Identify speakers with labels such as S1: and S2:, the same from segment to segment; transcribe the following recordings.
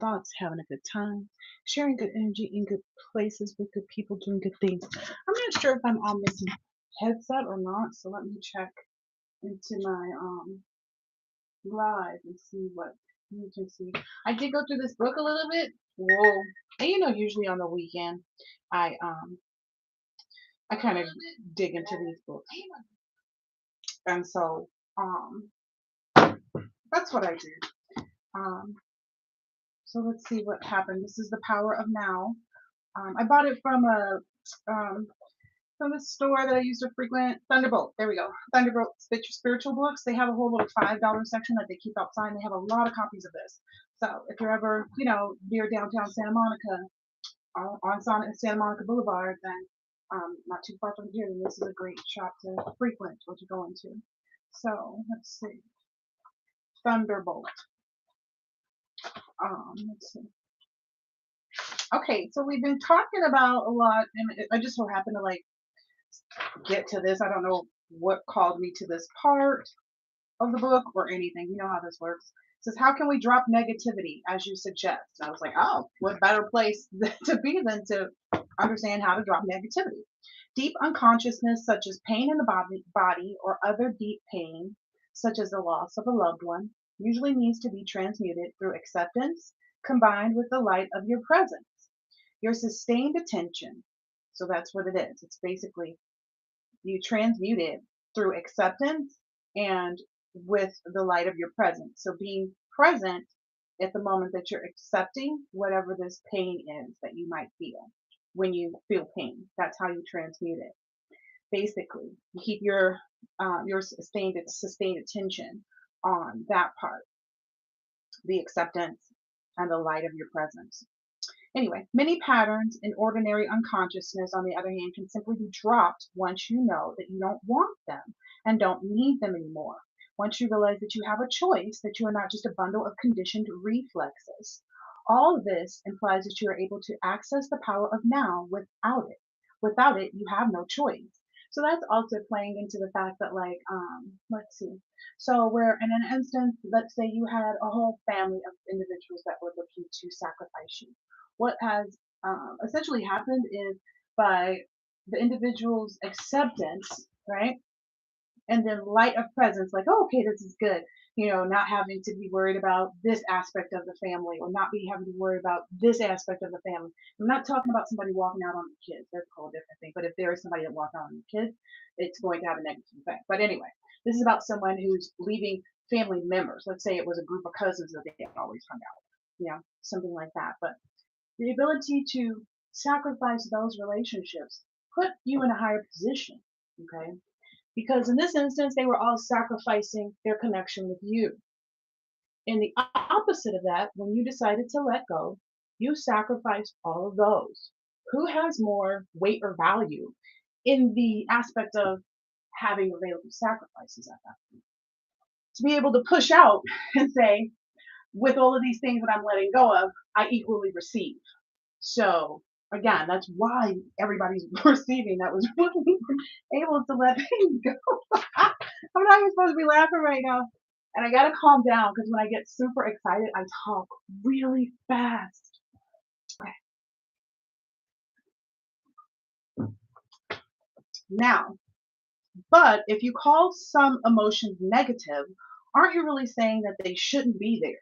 S1: thoughts, having a good time, sharing good energy in good places with good people, doing good things. I'm not sure if I'm on this headset or not, so let me check into my live and see what you can see. I did go through this book a little bit. Whoa. And usually on the weekend I um I kind of dig into these books. And so that's what I did. Um so let's see what happened. This is The Power of Now. I bought it um, from a store that I used to frequent, Thunderbolt. There we go. Thunderbolt spiritual books. They have a whole little $5 section that they keep outside. And they have a lot of copies of this. So if you're ever, near downtown Santa Monica, on Santa Monica Boulevard, then not too far from here, then this is a great shop to frequent or to go into. So let's see. Thunderbolt. Let's see. Okay, so we've been talking about a lot, and I just so happened to get to this. I don't know what called me to this part of the book or anything. You know how this works. It says, how can we drop negativity as you suggest? And I was like, oh, what better place to be than to understand how to drop negativity? Deep unconsciousness, such as pain in the body or other deep pain, such as the loss of a loved one, usually needs to be transmuted through acceptance combined with the light of your presence. Your sustained attention. So that's what it is. It's basically you transmute it through acceptance and with the light of your presence. So being present at the moment that you're accepting whatever this pain is that you might feel when you feel pain. That's how you transmute it. Basically, you keep your sustained attention on that part, the acceptance and the light of your presence. Anyway, many patterns in ordinary unconsciousness, on the other hand, can simply be dropped once you know that you don't want them and don't need them anymore. Once you realize that you have a choice, that you are not just a bundle of conditioned reflexes. All of this implies that you are able to access the power of now without it. Without it, you have no choice. So that's also playing into the fact that, let's see. So, where in an instance, let's say you had a whole family of individuals that were looking to sacrifice you. What has essentially happened is by the individual's acceptance, right? And then light of presence, like, oh, okay, this is good. Not having to be worried about this aspect of the family or not be having to worry about this aspect of the family. I'm not talking about somebody walking out on the kids. That's a whole different thing. But if there is somebody that walks out on the kids, it's going to have a negative effect. But anyway, this is about someone who's leaving family members. Let's say it was a group of cousins that they had always hung out with, something like that. But the ability to sacrifice those relationships put you in a higher position, okay? Because in this instance, they were all sacrificing their connection with you. And the opposite of that, when you decided to let go, you sacrificed all of those. Who has more weight or value in the aspect of having available sacrifices at that point? To be able to push out and say, with all of these things that I'm letting go of, I equally receive. So again, that's why everybody's receiving that was really able to let things go. I'm not even supposed to be laughing right now. And I gotta calm down because when I get super excited, I talk really fast. Okay. Now, but if you call some emotions negative, aren't you really saying that they shouldn't be there?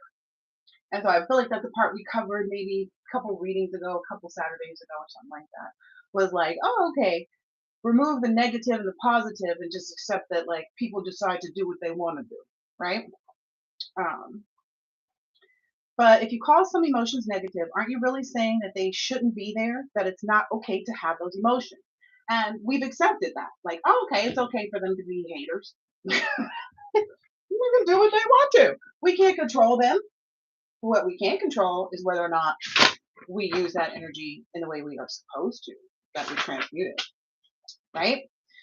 S1: And so I feel like that's the part we covered maybe a couple readings ago, a couple Saturdays ago, or something like that. Was like, oh, okay, remove the negative and the positive and just accept that like people decide to do what they want to do, right? Um, but if you call some emotions negative, aren't you really saying that they shouldn't be there? That it's not okay to have those emotions? And we've accepted that. Like, oh, okay, it's okay for them to be haters. They can do what they want to. We can't control them. What we can control is whether or not we use that energy in the way we are supposed to, that we transmute it, right?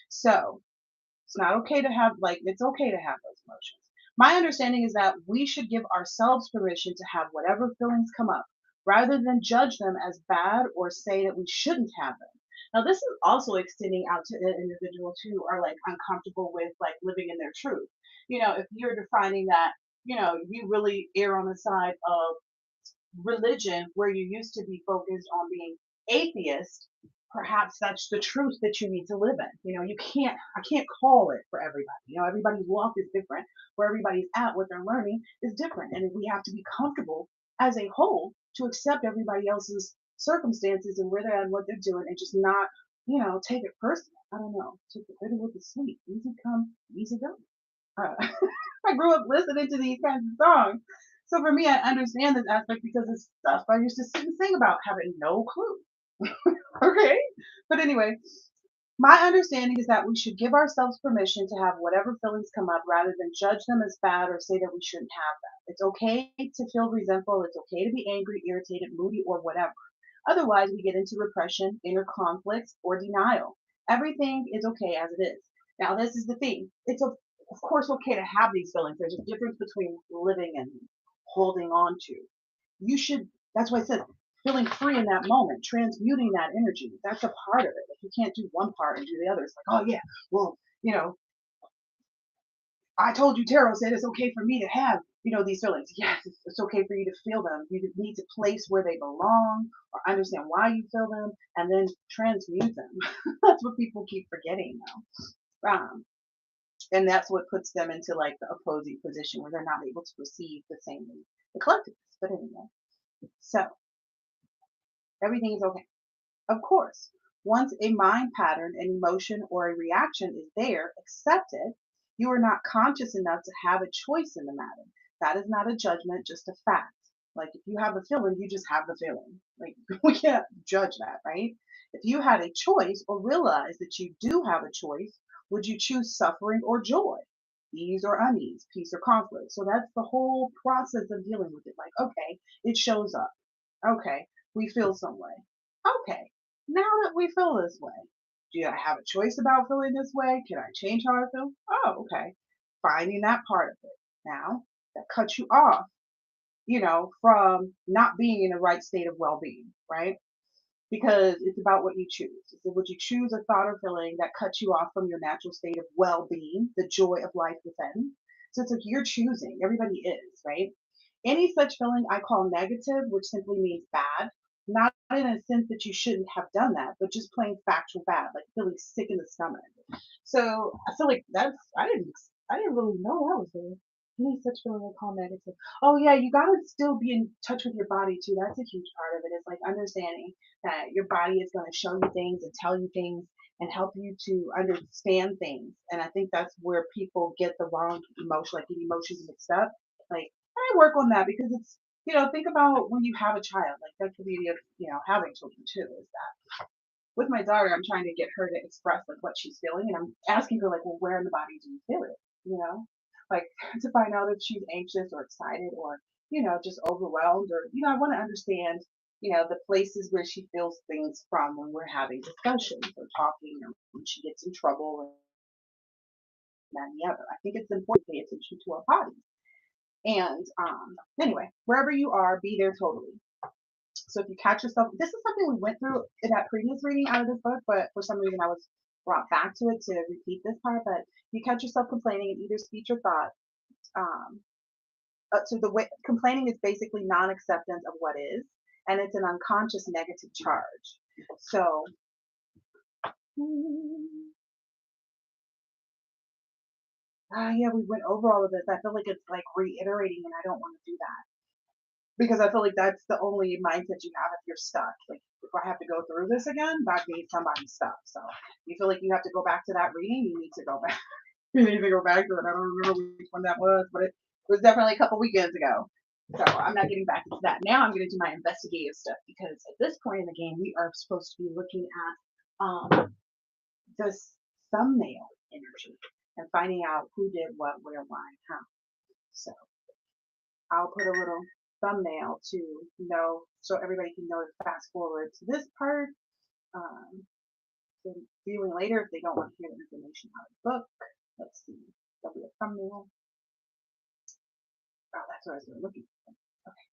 S1: So it's not okay to have, it's okay to have those emotions. My understanding is that we should give ourselves permission to have whatever feelings come up rather than judge them as bad or say that we shouldn't have them. Now, this is also extending out to individuals who are like uncomfortable with like living in their truth. If you're defining that, you really err on the side of religion where you used to be focused on being atheist, perhaps that's the truth that you need to live in. I can't call it for everybody. Everybody's walk is different. Where everybody's at, what they're learning is different. And we have to be comfortable as a whole to accept everybody else's circumstances and where they're at and what they're doing and just not, take it personal. I don't know. Take it bitter with the sweet. Easy come, easy go. I grew up listening to these kinds of songs. So for me, I understand this aspect because it's stuff I used to sit and sing about, having no clue. Okay? But anyway, my understanding is that we should give ourselves permission to have whatever feelings come up rather than judge them as bad or say that we shouldn't have them. It's okay to feel resentful. It's okay to be angry, irritated, moody, or whatever. Otherwise, we get into repression, inner conflicts, or denial. Everything is okay as it is. Now, this is the thing. It's of course okay to have these feelings. There's a difference between living and holding on to. You should, that's why I said feeling free in that moment, transmuting that energy. That's a part of it. If you can't do one part and do the other, it's like, oh yeah, well, I told you tarot said it's okay for me to have, these feelings. Yes, it's okay for you to feel them. You just need to place where they belong or understand why you feel them and then transmute them. That's what people keep forgetting now. And that's what puts them into like the opposing position where they're not able to receive the same the collectivists. But anyway, so everything is okay. Of course, once a mind pattern, an emotion, or a reaction is there, accepted, you are not conscious enough to have a choice in the matter. That is not a judgment, just a fact. Like if you have a feeling, you just have the feeling. Like we can't judge that, right? If you had a choice or realize that you do have a choice, would you choose suffering or joy? Ease or unease, peace or conflict. So that's the whole process of dealing with it. Like, okay, it shows up. Okay, we feel some way. Okay, now that we feel this way, do I have a choice about feeling this way? Can I change how I feel? Oh, okay. Finding that part of it. Now, that cuts you off, from not being in the right state of well being, right? Because it's about what you choose. So would you choose a thought or feeling that cuts you off from your natural state of well being, the joy of life within? So it's like you're choosing. Everybody is, right? Any such feeling I call negative, which simply means bad, not in a sense that you shouldn't have done that, but just plain factual bad, like feeling sick in the stomach. So I feel like I didn't really know that was there. Any such feeling I call negative. Oh yeah, you gotta still be in touch with your body too. That's a huge part of it. It's like understanding that your body is gonna show you things and tell you things and help you to understand things. And I think that's where people get the wrong emotion, like the emotions mixed up. Like I work on that because it's think about when you have a child, like that's the beauty of, having children too, is that with my daughter, I'm trying to get her to express like what she's feeling, and I'm asking her like, well, where in the body do you feel it? Like to find out if she's anxious or excited or just overwhelmed or I want to understand the places where she feels things from when we're having discussions or talking or when she gets in trouble and that and the other. I think it's important to pay attention to our bodies. And anyway, wherever you are, be there totally. So if you catch yourself, this is something we went through in that previous reading out of this book, but for some reason I was brought back to it to repeat this part. But you catch yourself complaining in either speech or thought. Um, so the way complaining is basically non-acceptance of what is, and it's an unconscious negative charge. So yeah, we went over all of this. I feel like it's like reiterating, and I don't want to do that. Because I feel like that's the only mindset you have if you're stuck. Like, if I have to go through this again, that means somebody's stuck. So, you feel like you have to go back to that reading, you need to go back. You need to go back to it. I don't remember which one that was, but it was definitely a couple weekends ago. So, I'm not getting back into that. Now, I'm going to do my investigative stuff because at this point in the game, we are supposed to be looking at this thumbnail energy and finding out who did what, where, why, and how. So, I'll put a little thumbnail to know so everybody can know to fast forward to this part. Um, viewing later if they don't want to hear the information out of the book. Let's see. There'll be a thumbnail. Oh, that's what I was looking for. Okay.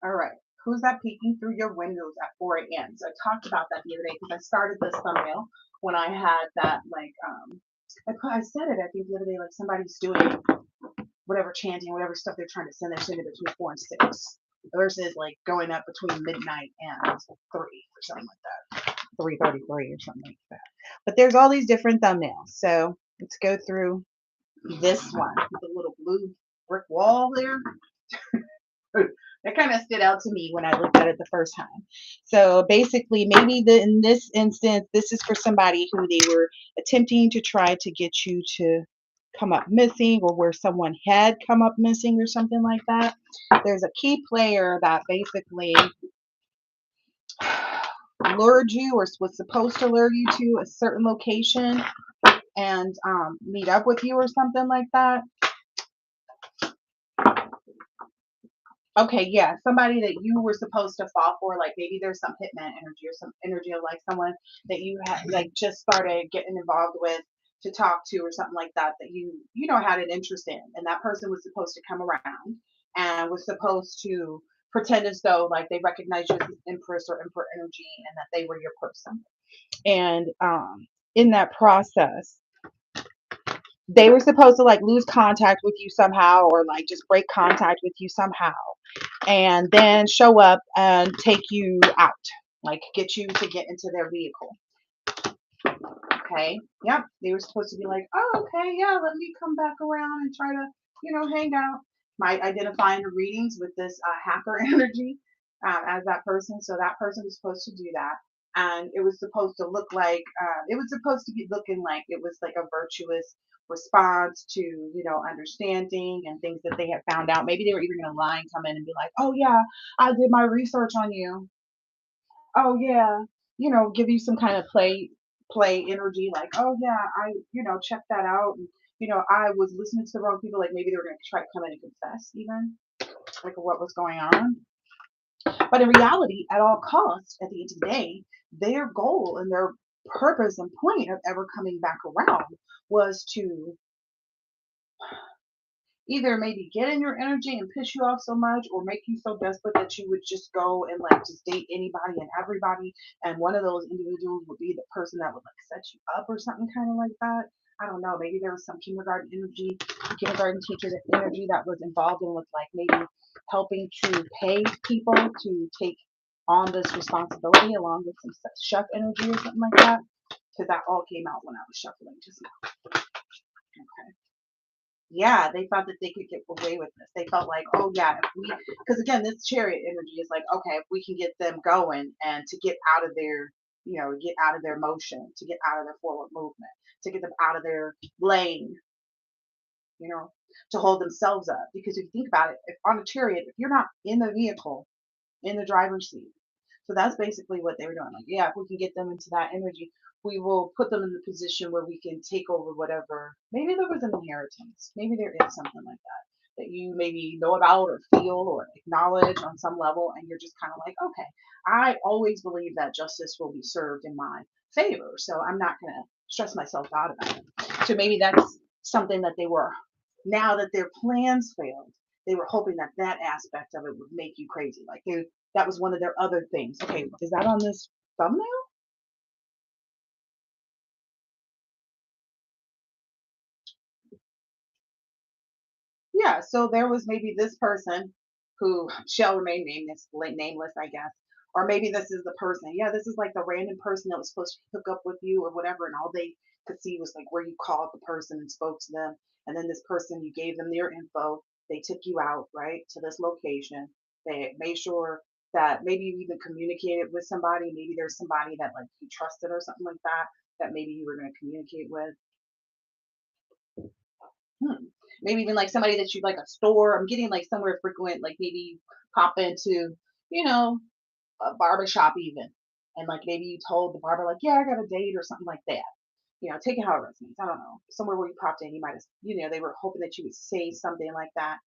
S1: All right. Who's that peeking through your windows at 4 a.m.? So I talked about that the other day because I started this thumbnail when I had that I said it I think the other day, like somebody's doing whatever chanting, whatever stuff they're trying to send, they're sending between 4 and 6. versus like going up between midnight and 3 or something like that. 3:33 or something like that. But there's all these different thumbnails. So let's go through this one with a little blue brick wall there. That kind of stood out to me when I looked at it the first time. So basically, maybe in this instance, this is for somebody who they were attempting to try to get you to come up missing, or where someone had come up missing or something like that. There's a key player that basically lured you or was supposed to lure you to a certain location and meet up with you or something like that. Okay, yeah, somebody that you were supposed to fall for, like maybe there's some hitman energy or some energy of like someone that you had like just started getting involved with to talk to or something like that that you know had an interest in, and that person was supposed to come around and was supposed to pretend as though like they recognized you as empress or emperor energy and that they were your person. And in that process, they were supposed to like lose contact with you somehow or like just break contact with you somehow and then show up and take you out, like get you to get into their vehicle. Okay. Yep. They were supposed to be like, oh, okay, yeah, let me come back around and try to, hang out. Might identify in the readings with this hacker energy as that person. So that person was supposed to do that. And it was supposed to look like, it was supposed to be looking like it was like a virtuous response to, understanding and things that they had found out. Maybe they were even going to lie and come in and be like, oh, yeah, I did my research on you. Oh yeah, give you some kind of play energy, like, oh yeah, I, check that out. And, I was listening to the wrong people, like maybe they were gonna try to come in and confess even, like what was going on. But in reality, at all costs, at the end of the day, their goal and their purpose and point of ever coming back around was to either maybe get in your energy and piss you off so much or make you so desperate that you would just go and like just date anybody and everybody, and one of those individuals would be the person that would like set you up or something kind of like that. I don't know, maybe there was some kindergarten teacher energy that was involved in with like maybe helping to pay people to take on this responsibility along with some chef energy or something like that, because that all came out when I was shuffling just now. Okay. Yeah, they thought that they could get away with this. They felt like, oh yeah, if we, because again, this chariot energy is like, okay, if we can get them going and to get out of their, get out of their motion, to get out of their forward movement, to get them out of their lane, you know, to hold themselves up. Because if you think about it, if on a chariot, if you're not in the vehicle, in the driver's seat. So that's basically what they were doing. Like, yeah, if we can get them into that energy, we will put them in the position where we can take over whatever. Maybe there was an inheritance. Maybe there is something like that that you maybe know about or feel or acknowledge on some level. And you're just kind of like, okay, I always believe that justice will be served in my favor. So I'm not going to stress myself out about it. So maybe that's something that they were, now that their plans failed, they were hoping that that aspect of it would make you crazy. Like that was one of their other things. Okay, is that on this thumbnail? Yeah, so there was maybe this person who shall remain nameless, I guess. Or maybe this is the person. Yeah, this is like the random person that was supposed to hook up with you or whatever, and all they could see was like where you called the person and spoke to them. And then this person, you gave them their info. They took you out, right, to this location. They made sure that maybe you even communicated with somebody. Maybe there's somebody that like you trusted or something like that, that maybe you were going to communicate with. Hmm. Maybe even like somebody that you like a store. I'm getting like somewhere frequent, like maybe you pop into, you know, a barber shop even. And like maybe you told the barber, like, yeah, I got a date or something like that. Take it how it resonates. I don't know. Somewhere where you popped in, you might have, they were hoping that you would say something like that.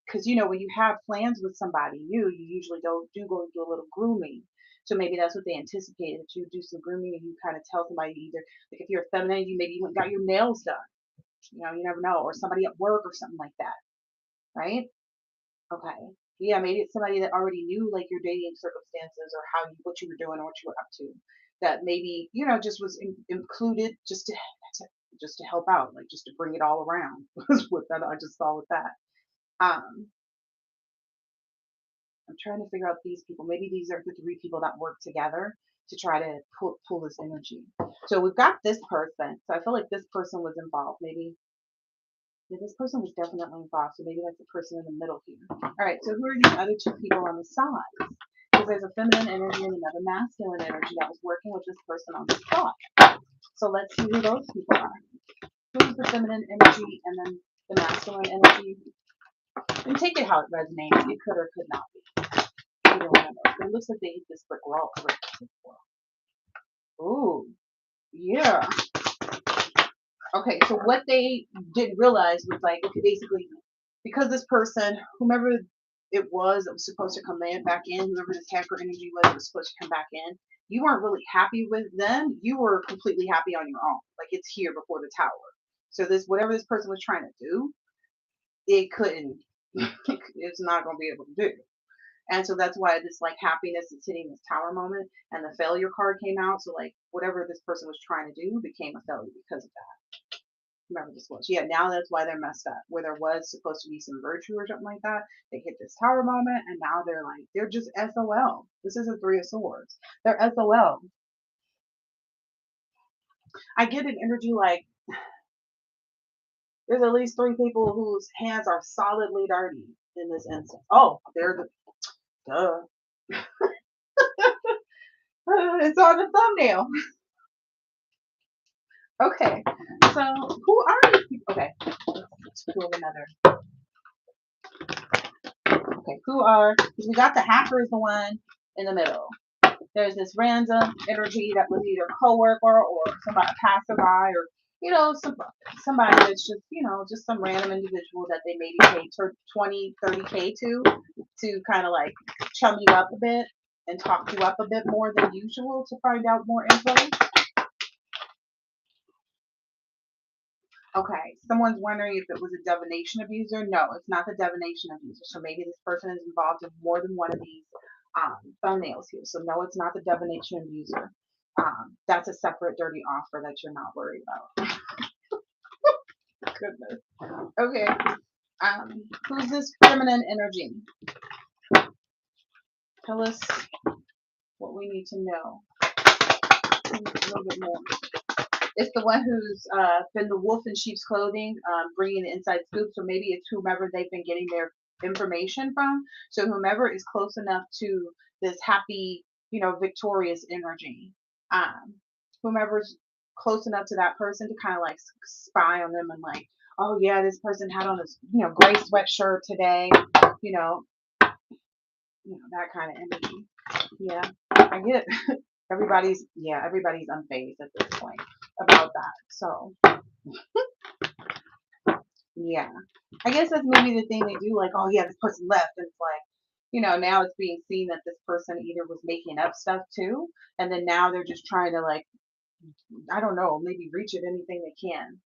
S1: Because, when you have plans with somebody new, you usually go and do a little grooming. So maybe that's what they anticipated, that you do some grooming and you kind of tell somebody either, like if you're feminine, you maybe went and got your nails done. You never know, or somebody at work or something like that, right? Okay. Yeah, maybe it's somebody that already knew like your dating circumstances or what you were doing or what you were up to. That maybe just was included just to help out, like just to bring it all around. Was what that I just saw with that. Um, trying to figure out these people. Maybe these are the three people that work together to try to pull this energy. So we've got this person. So I feel like this person was involved. Maybe yeah, this person was definitely involved. So maybe that's the person in the middle here. All right. So who are these other two people on the side? Because there's a feminine energy and another masculine energy that was working with this person on the side. So let's see who those people are. Who's the feminine energy and then the masculine energy? And take it how it resonates. It could or could not be. Either one of those. It looks like they hit this brick wall. Ooh, yeah. Okay, so what they didn't realize was like, okay, basically, because this person, whomever it was that was supposed to come in back in, whoever this hacker energy was that was supposed to come back in, you weren't really happy with them. You were completely happy on your own. Like it's here before the tower. So this whatever this person was trying to do, it couldn't. It's not going to be able to do. And so that's why this like happiness is hitting this tower moment, and the failure card came out. So like whatever this person was trying to do became a failure because of that. Remember this was. Yeah, now that's why they're messed up. Where there was supposed to be some virtue or something like that, they hit this tower moment, and now they're just SOL. This is a Three of Swords. They're SOL. I get an energy like there's at least three people whose hands are solidly dirty in this instance. Oh, they're the duh. It's on the thumbnail. Okay, so who are these people? Okay, let's do another. Okay, who are, because we got the hacker is the one in the middle. There's this random energy that was either a coworker or somebody, a passerby, or somebody that's just just some random individual that they maybe paid 20, 30K to kind of like chum you up a bit and talk you up a bit more than usual to find out more info. Okay, someone's wondering if it was a divination abuser. No, it's not the divination abuser. So maybe this person is involved in more than one of these thumbnails here. So no, it's not the divination abuser. That's a separate dirty offer that you're not worried about. Goodness. Okay. Who's this feminine energy? Tell us what we need to know. A little bit more. It's the one who's been the wolf in sheep's clothing, bringing the inside scoop. So maybe it's whomever they've been getting their information from. So whomever is close enough to this happy, victorious energy. Whomever's close enough to that person to kind of like spy on them and like, oh yeah, this person had on this, gray sweatshirt today, you know, that kind of energy. Yeah, I get it. Everybody's unfazed at this point about that. So yeah, I guess that's maybe the thing they do. Like, oh yeah, this person left, and it's like, now it's being seen that this person either was making up stuff too, and then now they're just trying to like, I don't know, maybe reach at anything they can.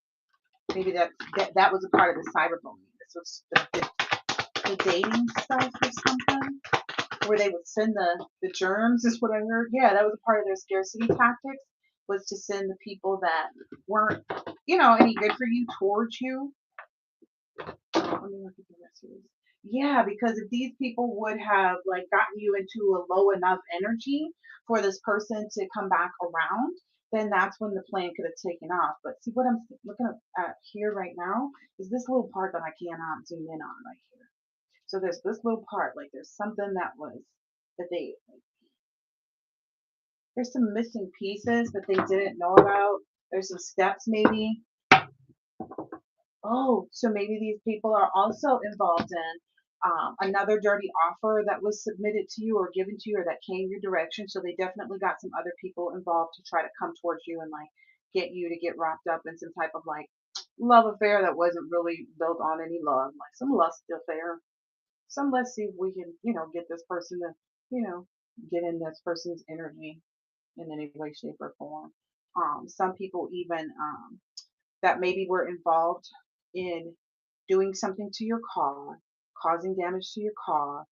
S1: Maybe that was a part of the cyberbullying. This was the dating stuff or something, where they would send the germs, is what I heard. Yeah, that was a part of their scarcity tactics, was to send the people that weren't, any good for you towards you. Let me look at the rest of this. Yeah, because if these people would have like gotten you into a low enough energy for this person to come back around, then that's when the plan could have taken off. But see what I'm looking at here right now is this little part that I cannot zoom in on right here. So there's this little part, like there's something that they, there's some missing pieces that they didn't know about. There's some steps maybe. Oh, so maybe these people are also involved in another dirty offer that was submitted to you or given to you or that came your direction. So they definitely got some other people involved to try to come towards you and like get you to get wrapped up in some type of like love affair that wasn't really built on any love, like some lust affair. Some let's see if we can, get this person to, get in this person's energy in any way, shape, or form. Some people even that maybe were involved in doing something to your car, causing damage to your car,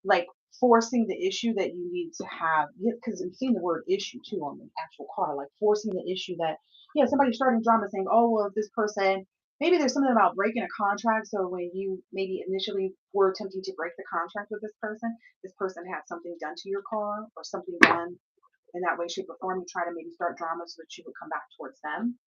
S1: like forcing the issue that you need to have. Because I'm seeing the word issue too on the actual car, like forcing the issue that, yeah, somebody's starting drama saying, oh, well, if this person Maybe there's something about breaking a contract. So when you maybe initially were attempting to break the contract with this person had something done to your car or something done in that way, shape, or form. You try to maybe start drama so that you would come back towards them.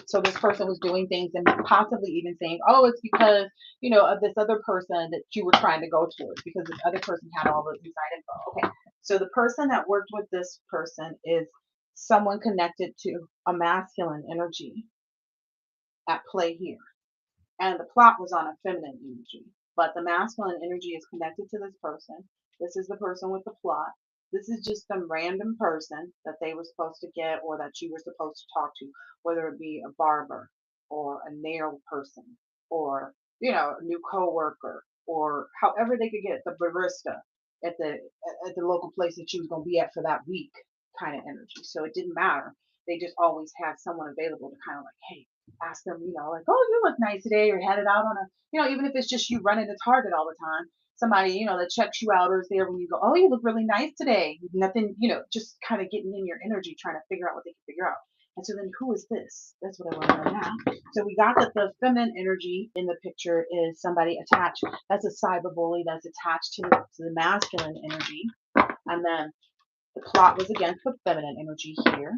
S1: So this person was doing things and possibly even saying, oh, it's because, of this other person that you were trying to go towards because this other person had all the inside info. Okay. So the person that worked with this person is someone connected to a masculine energy at play here. And the plot was on a feminine energy. But the masculine energy is connected to this person. This is the person with the plot. This is just some random person that they were supposed to get or that you were supposed to talk to, whether it be a barber or a nail person or, a new coworker or however they could get the barista at the local place that you was gonna be at for that week kind of energy. So it didn't matter. They just always had someone available to kind of like, hey, ask them, like, oh, you look nice today, or headed out on a, even if it's just you running to Target all the time, somebody, that checks you out or is there when you go, oh, you look really nice today. Nothing, just kind of getting in your energy, trying to figure out what they can figure out. And so then who is this? That's what I want to know now. So we got that the feminine energy in the picture is somebody attached. That's a cyberbully that's attached to the masculine energy. And then the plot was against the feminine energy here.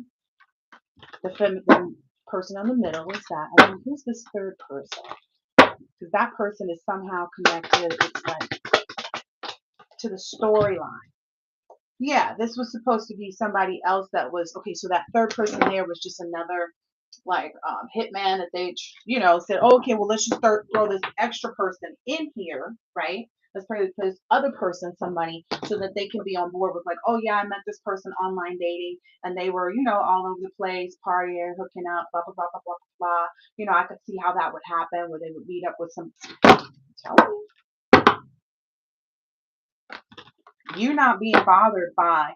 S1: The person in the middle is that. And then who's this third person? Because that person is somehow connected, it's like, to the storyline. Yeah, this was supposed to be somebody else that was okay. So that third person there was just another like hitman that they said, oh, okay, well, let's just throw this extra person in here, right? Let's pray this other person somebody so that they can be on board with like, oh yeah, I met this person online dating and they were all over the place partying, hooking up, blah blah blah blah blah blah. I could see how that would happen where they would meet up with some. Tell me, you not being bothered by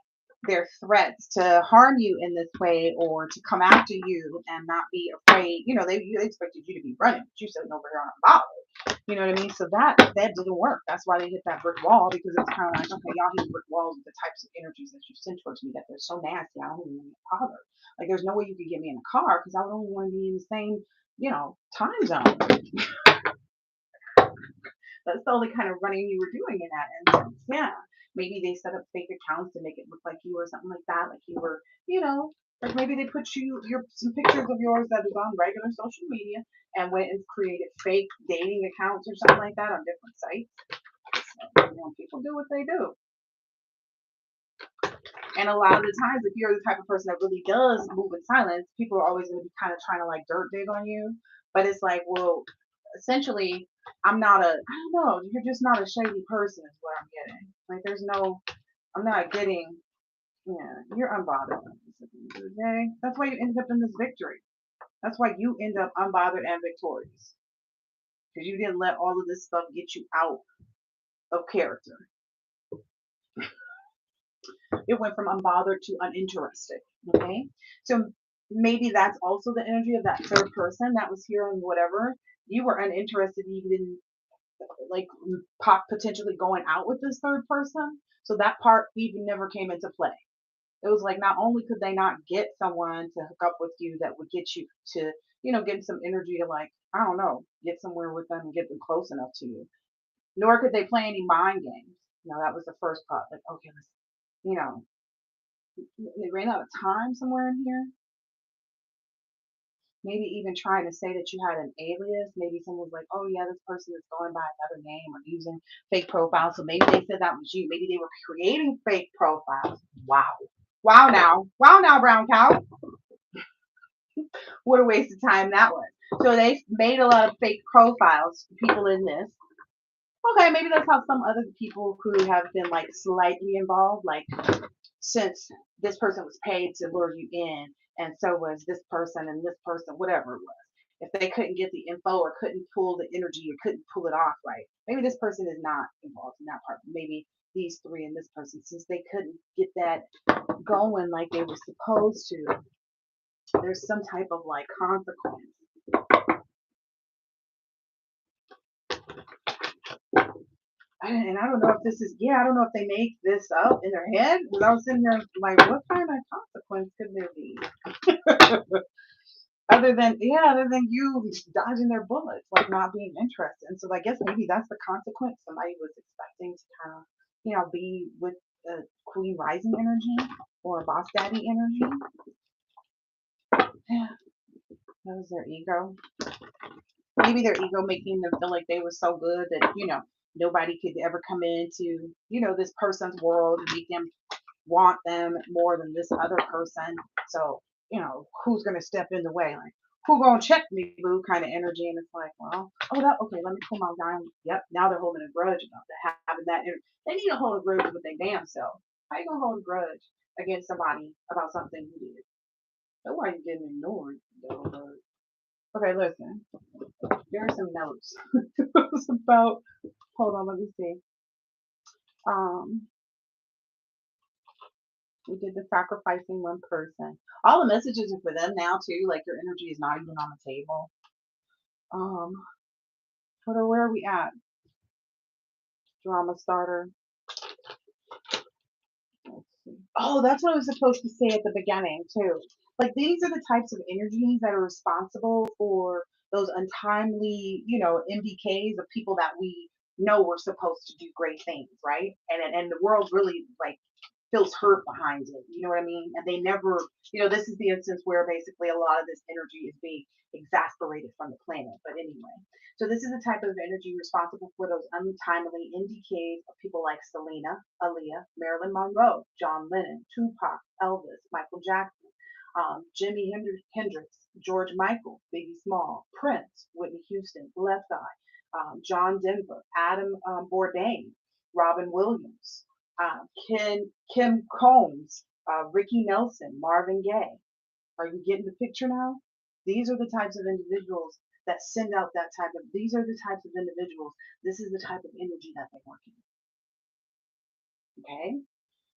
S1: their threats to harm you in this way or to come after you and not be afraid. They expected you to be running, but you said over here I'm bothered. You know what I mean? So that didn't work. That's why they hit that brick wall because it's kind of like, okay, y'all hit brick walls with the types of energies that you send towards me that they're so nasty. I don't even want to get bothered. Like there's no way you could get me in a car because I would only want to be in the same, time zone. That's the only kind of running you were doing in that instance. Yeah. Maybe they set up fake accounts to make it look like you or something like that. Like you were, like maybe they put some pictures of yours that is on regular social media and went and created fake dating accounts or something like that on different sites. So, people do what they do. And a lot of the times, if you're the type of person that really does move in silence, people are always going to be kind of trying to like dirt dig on you. But it's like, well, essentially, I don't know, you're just not a shady person, is what I'm getting. Like, I'm not getting, yeah, you're unbothered. Okay? That's why you ended up in this victory. That's why you end up unbothered and victorious. Because you didn't let all of this stuff get you out of character. It went from unbothered to uninterested. Okay. So maybe that's also the energy of that third person that was here and whatever. You were uninterested even like potentially going out with this third person. So that part even never came into play. It was like not only could they not get someone to hook up with you that would get you to, get some energy to like, I don't know, get somewhere with them and get them close enough to you. Nor could they play any mind games. That was the first part. Like, okay, let's, you know, they ran out of time somewhere in here. Maybe even trying to say that you had an alias. Maybe someone was like, oh yeah, this person is going by another name or using fake profiles. So maybe they said that was you. Maybe they were creating fake profiles. Wow. Wow now. Wow now, brown cow. What a waste of time that was. So they made a lot of fake profiles, people in this. Okay, maybe that's how some other people who have been like slightly involved, like since this person was paid to lure you in, and so was this person and this person, whatever it was. If they couldn't get the info or couldn't pull the energy or couldn't pull it off right, maybe this person is not involved in that part. Maybe these three and this person, since they couldn't get that going like they were supposed to, there's some type of like consequence. And I don't know if this is, I don't know if they make this up in their head. Because I was sitting there like, what kind of consequence could there be? other than you dodging their bullets, like not being interested. And so I guess maybe that's the consequence. Somebody was expecting to kind of, be with the Queen Rising energy or Boss Daddy energy. Yeah, that was their ego. Maybe their ego making them feel like they were so good that, nobody could ever come into, this person's world and make them want them more than this other person. So, who's gonna step in the way? Like, who gonna check me, boo? Kind of energy. And it's like, well, oh, that okay. Let me pull my guy. Yep. Now they're holding a grudge about that having that. They need to hold a grudge with their damn self. How you gonna hold a grudge against somebody about something you did? That's why you getting ignored. Though. Okay, listen. There are some notes. It's about. Hold on. Let me see. Um, we did the sacrificing one person. All the messages are for them now too. Like your energy is not even on the table. Um, where are we at? Drama starter. Let's see. Oh, that's what I was supposed to say at the beginning too. Like these are the types of energies that are responsible for those untimely, MBKs of people that we know were supposed to do great things, right? And the world really like feels hurt behind it. You know what I mean? And they never, this is the instance where basically a lot of this energy is being exasperated from the planet. But anyway, so this is the type of energy responsible for those untimely NDKs of people like Selena, Aaliyah, Marilyn Monroe, John Lennon, Tupac, Elvis, Michael Jackson, Jimi Hendrix, George Michael, Biggie Small, Prince, Whitney Houston, Left Eye, John Denver, Adam Bourdain, Robin Williams, Kim Combs, Ricky Nelson, Marvin Gaye. Are you getting the picture now? These are the types of individuals that send out that type of. These are the types of individuals. This is the type of energy that they work in. Okay.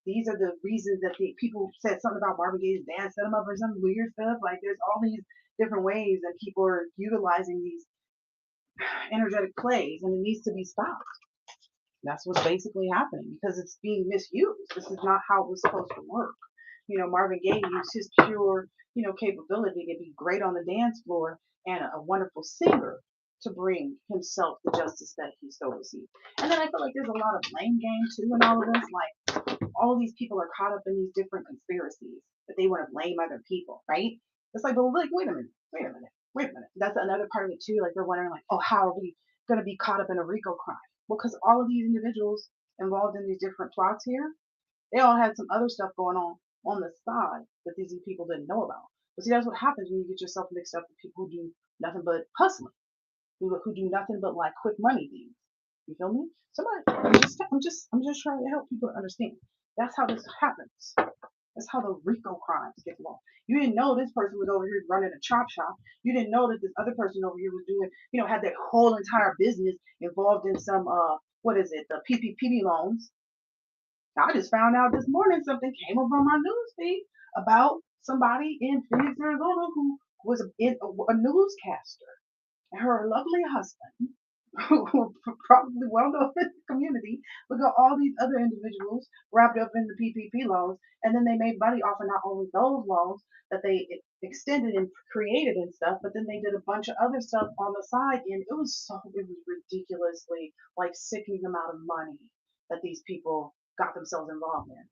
S1: These are the reasons that the people said something about Marvin Gaye's dad set him up for some weird stuff. Like there's all these different ways that people are utilizing these energetic plays, and it needs to be stopped. That's what's basically happening because it's being misused. This is not how it was supposed to work. Marvin Gaye used his pure, capability to be great on the dance floor and a wonderful singer to bring himself the justice that he so received. And then I feel like there's a lot of blame game too in all of this. Like all of these people are caught up in these different conspiracies that they want to blame other people, right? It's like, but like, wait a minute. That's another part of it too. Like they're wondering, like, oh, how are we going to be caught up in a RICO crime? Well, because all of these individuals involved in these different plots here, they all had some other stuff going on the side that these people didn't know about. But see, that's what happens when you get yourself mixed up with people who do nothing but hustling, who do nothing but like quick money things. You feel me? Somebody, I'm just trying to help people understand. That's how this happens. That's how the RICO crimes get along. You didn't know this person was over here running a chop shop. You didn't know that this other person over here was doing, had their whole entire business involved in some what is it, the PPP loans. I just found out this morning something came up on my news feed about somebody in Phoenix, Arizona who was a newscaster. And her lovely husband, who were probably well known in the community, look at all these other individuals wrapped up in the PPP loans, and then they made money off of not only those loans that they extended and created and stuff, but then they did a bunch of other stuff on the side, and it was ridiculously like sickening amount of money that these people got themselves involved in.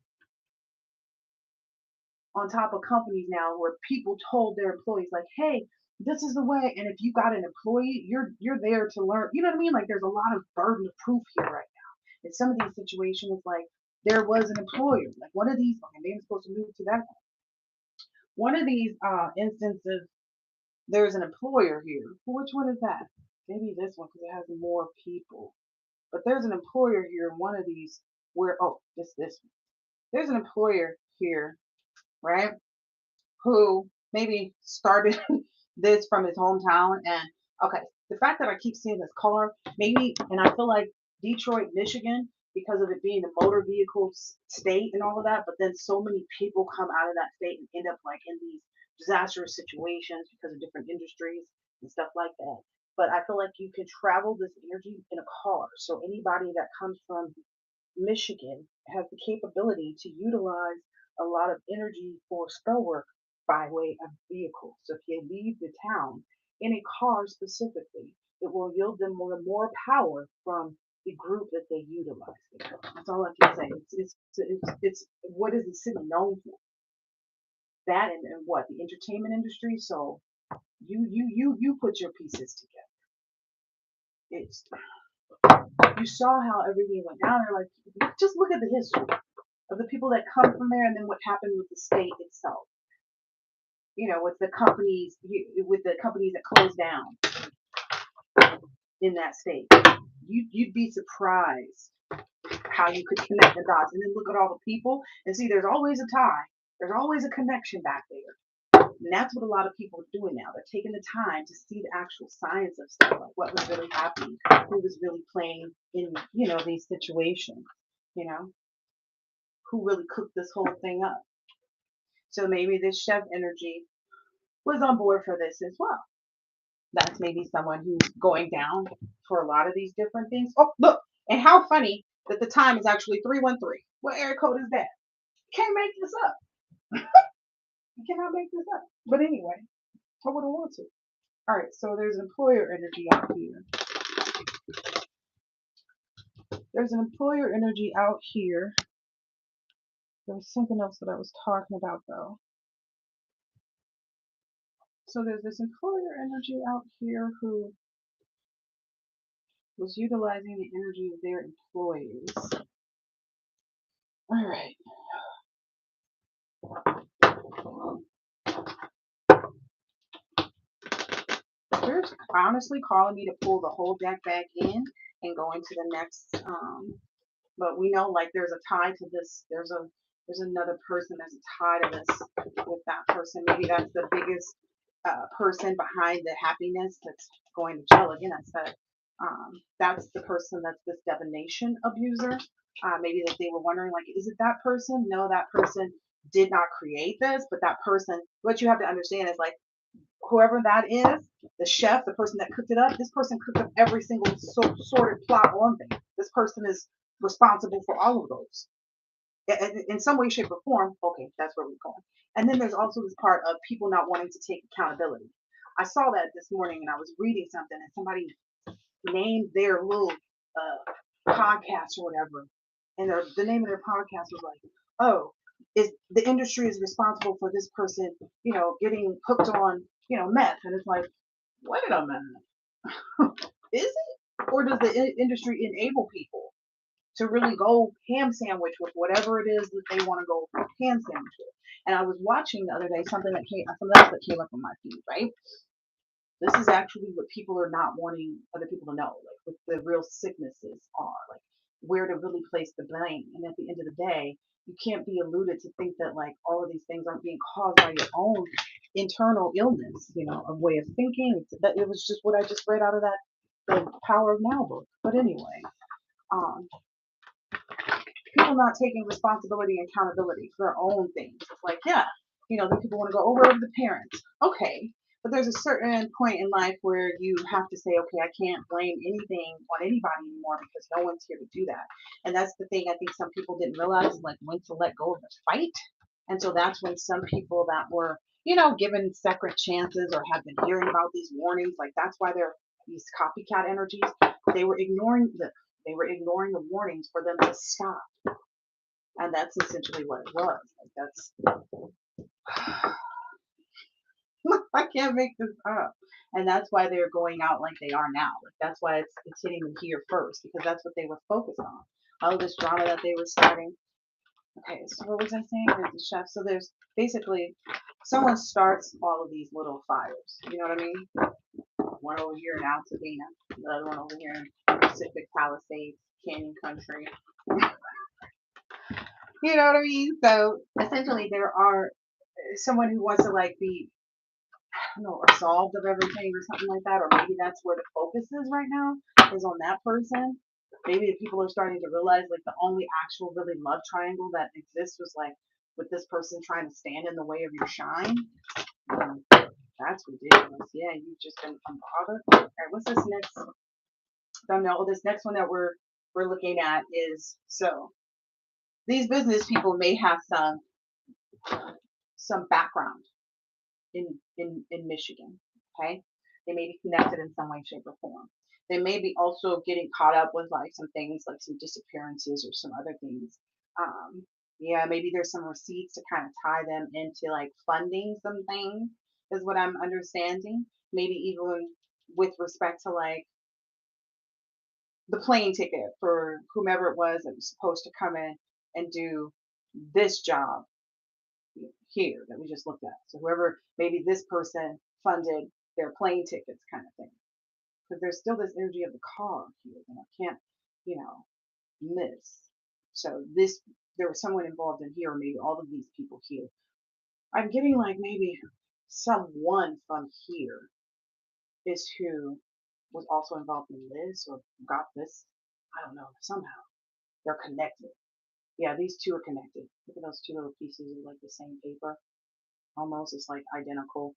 S1: On top of companies now where people told their employees like, hey, this is the way, and if you got an employee, you're there to learn. You know what I mean? Like there's a lot of burden of proof here right now. In some of these situations, like there was an employer, like one of these, okay, maybe I'm supposed to move to that one of these instances, there's an employer here. Which one is that? Maybe this one because it has more people. But there's an employer here in one of these where, oh, this one. There's an employer here, right? Who maybe started this from his hometown. And okay, the fact that I keep seeing this car, maybe, and I feel like Detroit, Michigan, because of it being a motor vehicle state and all of that, but then so many people come out of that state and end up like in these disastrous situations because of different industries and stuff like that. But I feel like you can travel this energy in a car. So anybody that comes from Michigan has the capability to utilize a lot of energy for spell work by way of vehicles. So if you leave the town in a car specifically, it will yield them more power from the group that they utilize. That's all I can say. It's what is the city known for? That and what the entertainment industry. So you put your pieces together. It's you saw how everything went down there. Like just look at the history of the people that come from there, and then what happened with the state itself. With the companies that closed down in that state. You'd be surprised how you could connect the dots, and then look at all the people and see there's always a tie. There's always a connection back there. And that's what a lot of people are doing now. They're taking the time to see the actual science of stuff, like what was really happening, who was really playing in, these situations, you know, who really cooked this whole thing up. So maybe this chef energy was on board for this as well. That's maybe someone who's going down for a lot of these different things. Oh, look, and how funny that the time is actually 313. What area code is that? Can't make this up. You cannot make this up. But anyway, I wouldn't want to. All right, so there's employer energy out here. There's an employer energy out here. There was something else that I was talking about, though. So there's this employer energy out here who was utilizing the energy of their employees. All right. They're honestly calling me to pull the whole deck back in and go into the next. But we know, like, there's a tie to this. There's another person. There's a tie to this with that person. Maybe that's the biggest person behind the happiness that's going to jail. Again, I said that's the person that's this divination abuser. Maybe that they were wondering, like, is it that person? No, that person did not create this, but that person. What you have to understand is, like, whoever that is, the chef, the person that cooked it up, this person cooked up every single sorted plot on thing. This person is responsible for all of those. In some way, shape, or form. Okay, that's where we're going. And then there's also this part of people not wanting to take accountability. I saw that this morning and I was reading something and somebody named their little podcast or whatever. And the name of their podcast was like, oh, is the industry is responsible for this person, getting hooked on, meth. And it's like, wait a minute. Is it? Or does the industry enable people to really go ham sandwich with whatever it is that they want to go ham sandwich with? And I was watching the other day something else that came up on my feed, right? This is actually what people are not wanting other people to know, like what the real sicknesses are, like where to really place the blame. And at the end of the day, you can't be alluded to think that like all of these things aren't being caused by your own internal illness, a way of thinking. It was just what I just read out of that the Power of Now book. But anyway, people not taking responsibility and accountability for their own things. It's like, yeah, the people want to go over the parents. Okay. But there's a certain point in life where you have to say, okay, I can't blame anything on anybody anymore because no one's here to do that. And that's the thing I think some people didn't realize is like when to let go of the fight. And so that's when some people that were, given second chances or have been hearing about these warnings, like that's why they're these copycat energies, they were ignoring the warnings for them to stop. And that's essentially what it was. Like that's I can't make this up. And that's why they're going out like they are now. Like that's why it's hitting them here first, because that's what they were focused on. All this drama that they were starting. Okay, so what was I saying? There's the chef. So there's basically someone starts all of these little fires. You know what I mean? One over here in Altadena, the other one over here in Pacific Palisades, Canyon Country. You know what I mean? So essentially there are someone who wants to like be, I don't know, absolved of everything or something like that, or maybe that's where the focus is right now, is on that person. Maybe if people are starting to realize like the only actual really love triangle that exists was like with this person trying to stand in the way of your shine. That's ridiculous. Yeah, you've just been unbothered. All right, what's this next thumbnail? This next one that we're looking at is, so these business people may have some background in Michigan. Okay, they may be connected in some way, shape, or form. They may be also getting caught up with like some things, like some disappearances or some other things. Um, yeah, maybe there's some receipts to kind of tie them into like funding some things, is what I'm understanding. Maybe even with respect to like the plane ticket for whomever it was that was supposed to come in and do this job here that we just looked at. So whoever, maybe this person funded their plane tickets kind of thing. Because there's still this energy of the car here that I can't, you know, miss. So this, there was someone involved in here, or maybe all of these people here. I'm getting like maybe someone from here is who was also involved in this or got this. I don't know. Somehow they're connected. Yeah, these two are connected. Look at those two little pieces of like the same paper. Almost, it's like identical.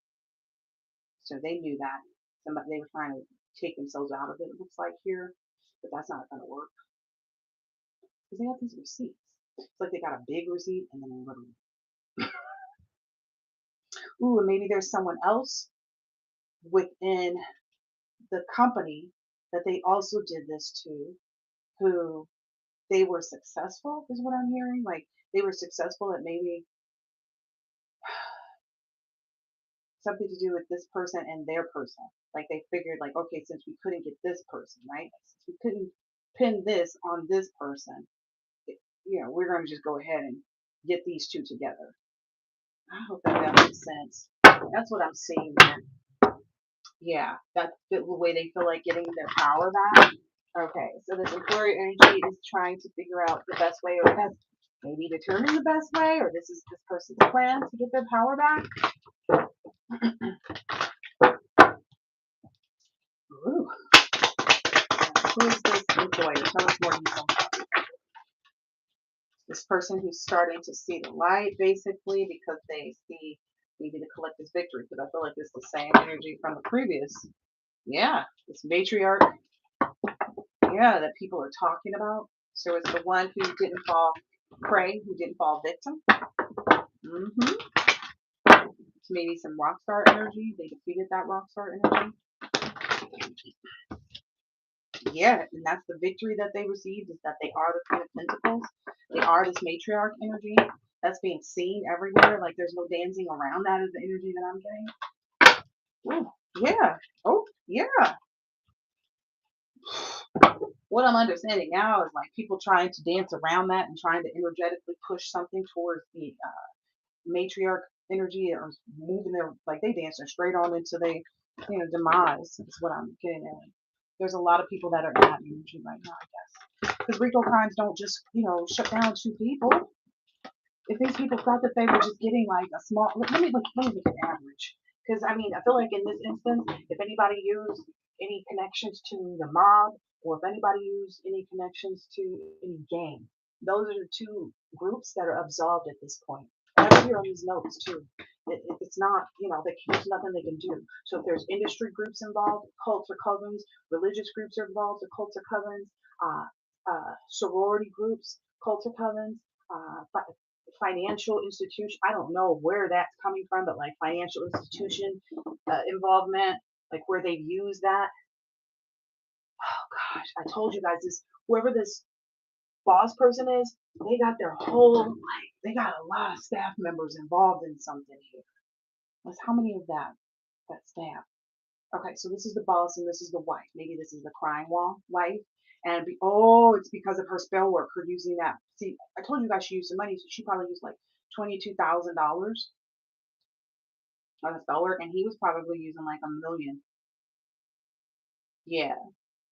S1: So they knew that. Somebody, they were trying to take themselves out of it, it looks like here. But that's not going to work. Because they got these receipts. It's like they got a big receipt and then a little. Ooh, and maybe there's someone else within the company that they also did this to, who they were successful, is what I'm hearing. Like they were successful at maybe something to do with this person and their person. Like they figured, like, okay, since we couldn't get this person, right? Since we couldn't pin this on this person, you know, we're going to just go ahead and get these two together. I hope that makes sense. That's what I'm seeing, man. Yeah, that's the way they feel like getting their power back. Okay, so this employer energy is trying to figure out the best way, or best, maybe determine the best way, or this is this person's plan to get their power back. Ooh. Who is this employer? Tell us more detail. This person who's starting to see the light, basically, because they see maybe the collective victory. Because I feel like it's the same energy from the previous. Yeah, this matriarch. Yeah, that people are talking about. So it's the one who didn't fall prey, who didn't fall victim. Mm-hmm. Maybe some rock star energy. They defeated that rock star energy. Yeah, and that's the victory that they received, is that they are the Queen of Pentacles. They are this matriarch energy that's being seen everywhere. Like there's no dancing around that, is the energy that I'm getting. Ooh, yeah. Oh, yeah. What I'm understanding now is like people trying to dance around that and trying to energetically push something towards the matriarch energy, or moving their, like they dancing straight on into their, you know, demise, is what I'm getting at. There's a lot of people that are in that energy right now, I guess. Because Rico crimes don't just, you know, shut down two people. If these people thought that they were just getting like a small, let me look at average. Because I mean, I feel like in this instance, if anybody used any connections to the mob, or if anybody used any connections to any gang, those are the two groups that are absolved at this point. I have it here on these notes too. It's not, you know, there's nothing they can do. So if there's industry groups involved, cults or covens, religious groups are involved, the cults or covens, sorority groups, cults or covens, financial institution. I don't know where that's coming from, but like financial institution involvement, like where they've used that. Oh gosh, I told you guys this. Whoever this boss person is, they got their whole, like they got a lot of staff members involved in something here. Let's, how many of that staff? Okay, so this is the boss and this is the wife. Maybe this is the crying wall wife. And oh, it's because of her spell work, her using that. See, I told you guys she used some money, so she probably used like $22,000 on the spell work, and he was probably using like 1 million. Yeah,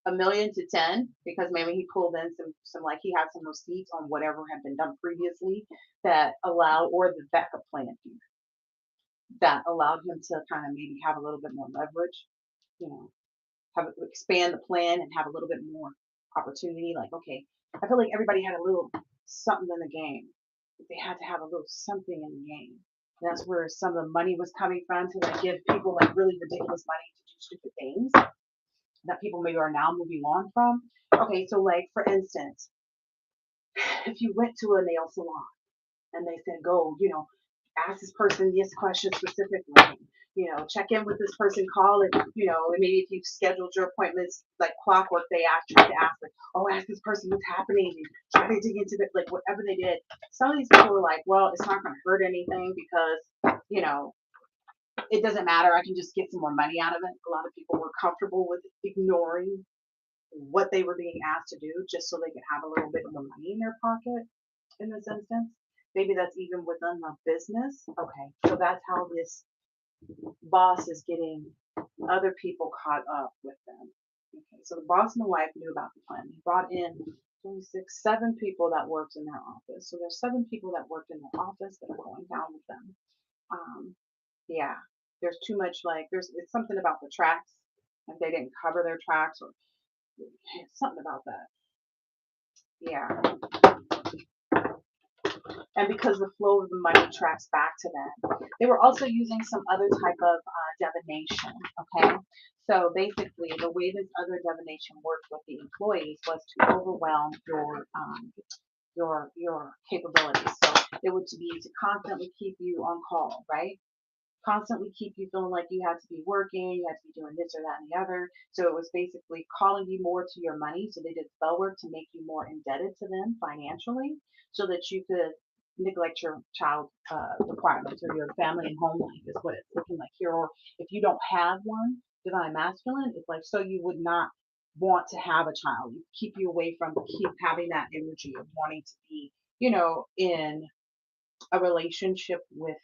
S1: 1 million to 10, because maybe he pulled in some like he had some receipts on whatever had been done previously that allowed, or the backup plan here that allowed him to kind of maybe have a little bit more leverage, you know, have expand the plan and have a little bit more opportunity. Like, okay, I feel like everybody had a little something in the game. They had to have a little something in the game. And that's where some of the money was coming from, to like give people like really ridiculous money to do stupid things that people maybe are now moving on from. Okay, so like for instance, if you went to a nail salon and they said, go, you know, ask this person this question specifically. Check in with this person, call it, and maybe if you've scheduled your appointments like clockwork, they ask you to ask, like, oh, ask this person what's happening, and try to dig into it, like whatever they did. Some of these people are like, well, it's not going to hurt anything because, it doesn't matter. I can just get some more money out of it. A lot of people were comfortable with ignoring what they were being asked to do just so they could have a little bit more money in their pocket in this instance. Maybe that's even within the business. Okay, so that's how this boss is getting other people caught up with them. Okay, so the boss and the wife knew about the plan. He brought in 26, 7 people that worked in their office. So there's 7 people that worked in their office that are going down with them. Yeah, there's too much, like, it's something about the tracks. Like they didn't cover their tracks or something about that. Yeah. And because the flow of the money tracks back to them. They were also using some other type of divination, okay? So basically, the way this other divination worked with the employees was to overwhelm your capabilities. So it would be to constantly keep you on call, right? Constantly keep you feeling like you had to be working, you had to be doing this or that and the other. So it was basically calling you more to your money. So they did spell work to make you more indebted to them financially so that you could neglect your child requirements or your family and home life is what it's looking like here. Or if you don't have one, divine masculine, it's like so you would not want to have a child. You keep you away from keep having that energy of wanting to be, in a relationship with,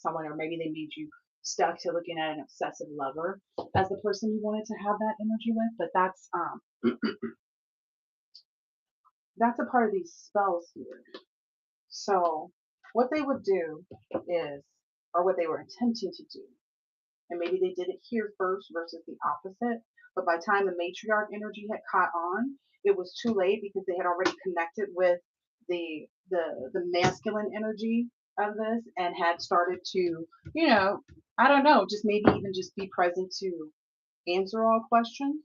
S1: someone, or maybe they made you stuck to looking at an obsessive lover as the person you wanted to have that energy with. But that's a part of these spells here. So what they would do is, or what they were attempting to do, and maybe they did it here first versus the opposite, but by the time the matriarch energy had caught on, it was too late because they had already connected with the masculine energy of this and had started to, I don't know, just maybe even just be present to answer all questions.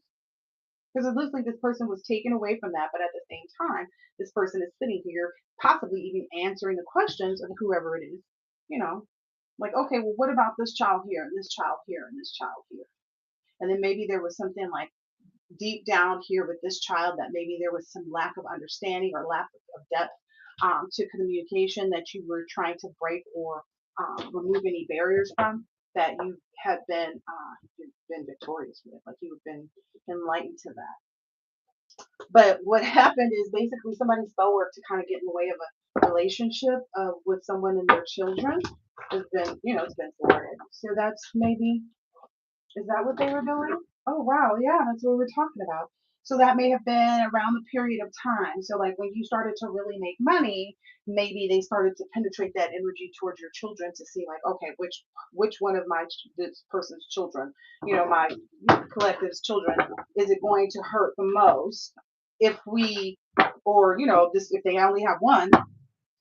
S1: Because it looks like this person was taken away from that, but at the same time, this person is sitting here, possibly even answering the questions of whoever it is, you know, like, okay, well, what about this child here, and this child here, and this child here? And then maybe there was something like deep down here with this child that maybe there was some lack of understanding or lack of depth to communication that you were trying to break or remove any barriers from that you have been victorious with, like you've been enlightened to that. But what happened is basically somebody's spell work to kind of get in the way of a relationship with someone and their children has been, it's been thwarted. So that's maybe, is that what they were doing? Oh, wow. Yeah, that's what we were talking about. So that may have been around the period of time. So like when you started to really make money, maybe they started to penetrate that energy towards your children to see like, okay, which one of this person's children, my collective's children, is it going to hurt the most if we, or this if they only have one,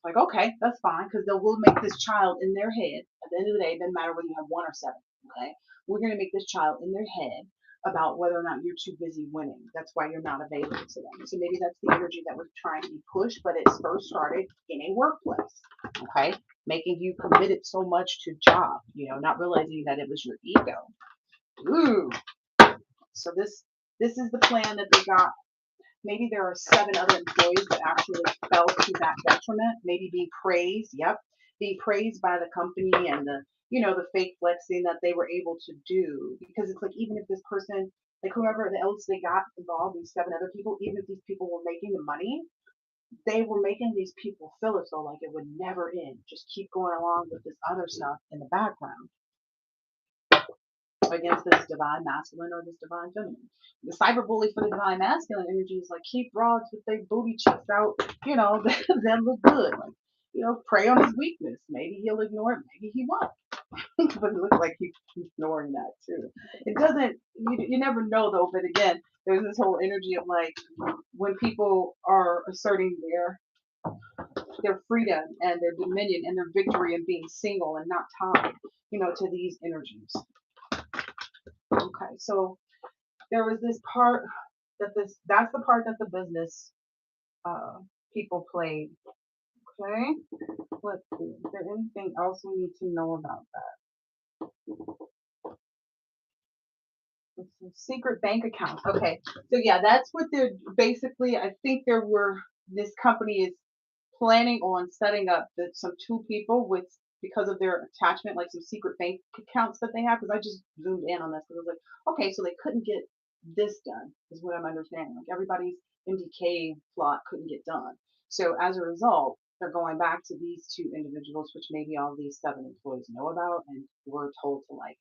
S1: like okay, that's fine because we'll make this child in their head. At the end of the day, it doesn't matter whether you have 1 or 7. Okay, we're going to make this child in their head about whether or not you're too busy winning. That's why you're not available to them. So maybe that's the energy that was trying to be pushed, but it first started in a workplace. Okay, making you committed so much to job, not realizing that it was your ego. Ooh. So this is the plan that they got. Maybe there are 7 other employees that actually fell to that detriment. Maybe being praised. Yep, being praised by the company and the fake flexing that they were able to do. Because it's like even if this person, like whoever else they got involved, these 7 other people, even if these people were making the money, they were making these people feel as though like it would never end. Just keep going along with this other stuff in the background against this divine masculine or this divine feminine. The cyberbully for the divine masculine energy is like keep broads with their booty cheeks out, them look good. Like, prey on his weakness. Maybe he'll ignore it, maybe he won't. But it looks like he's ignoring that too. It doesn't, you never know though, but again, there's this whole energy of like when people are asserting their freedom and their dominion and their victory and being single and not tied, to these energies. Okay, so there was this part that's the part that the business people played Okay. Let's see. Is there anything else we need to know about that? Secret bank accounts. Okay. So yeah, that's what they're basically. I think this company is planning on setting up some two people with because of their attachment, like some secret bank accounts that they have. Because I just zoomed in on this because I was like, okay, so they couldn't get this done, is what I'm understanding. Like everybody's MDK plot couldn't get done. So as a result, they're going back to these two individuals, which maybe all these 7 employees know about, and we're told to like,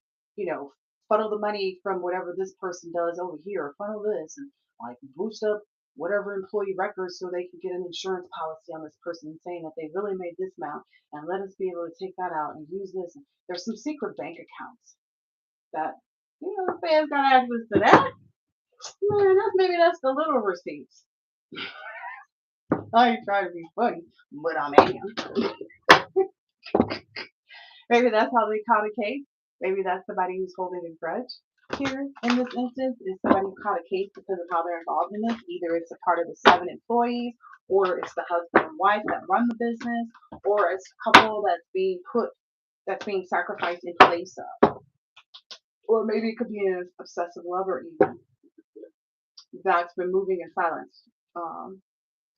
S1: funnel the money from whatever this person does over here, funnel this, and like boost up whatever employee records so they could get an insurance policy on this person saying that they really made this amount and let us be able to take that out and use this. And there's some secret bank accounts that, fans got access to that. Man, maybe that's the little receipts. I ain't trying to be funny, but I am. Maybe that's how they caught a case. Maybe that's somebody who's holding a grudge here in this instance is somebody who caught a case because of how they're involved in this. Either it's a part of the 7 employees, or it's the husband and wife that run the business, or it's a couple that's being sacrificed in place of. Or maybe it could be an obsessive lover even that's been moving in silence.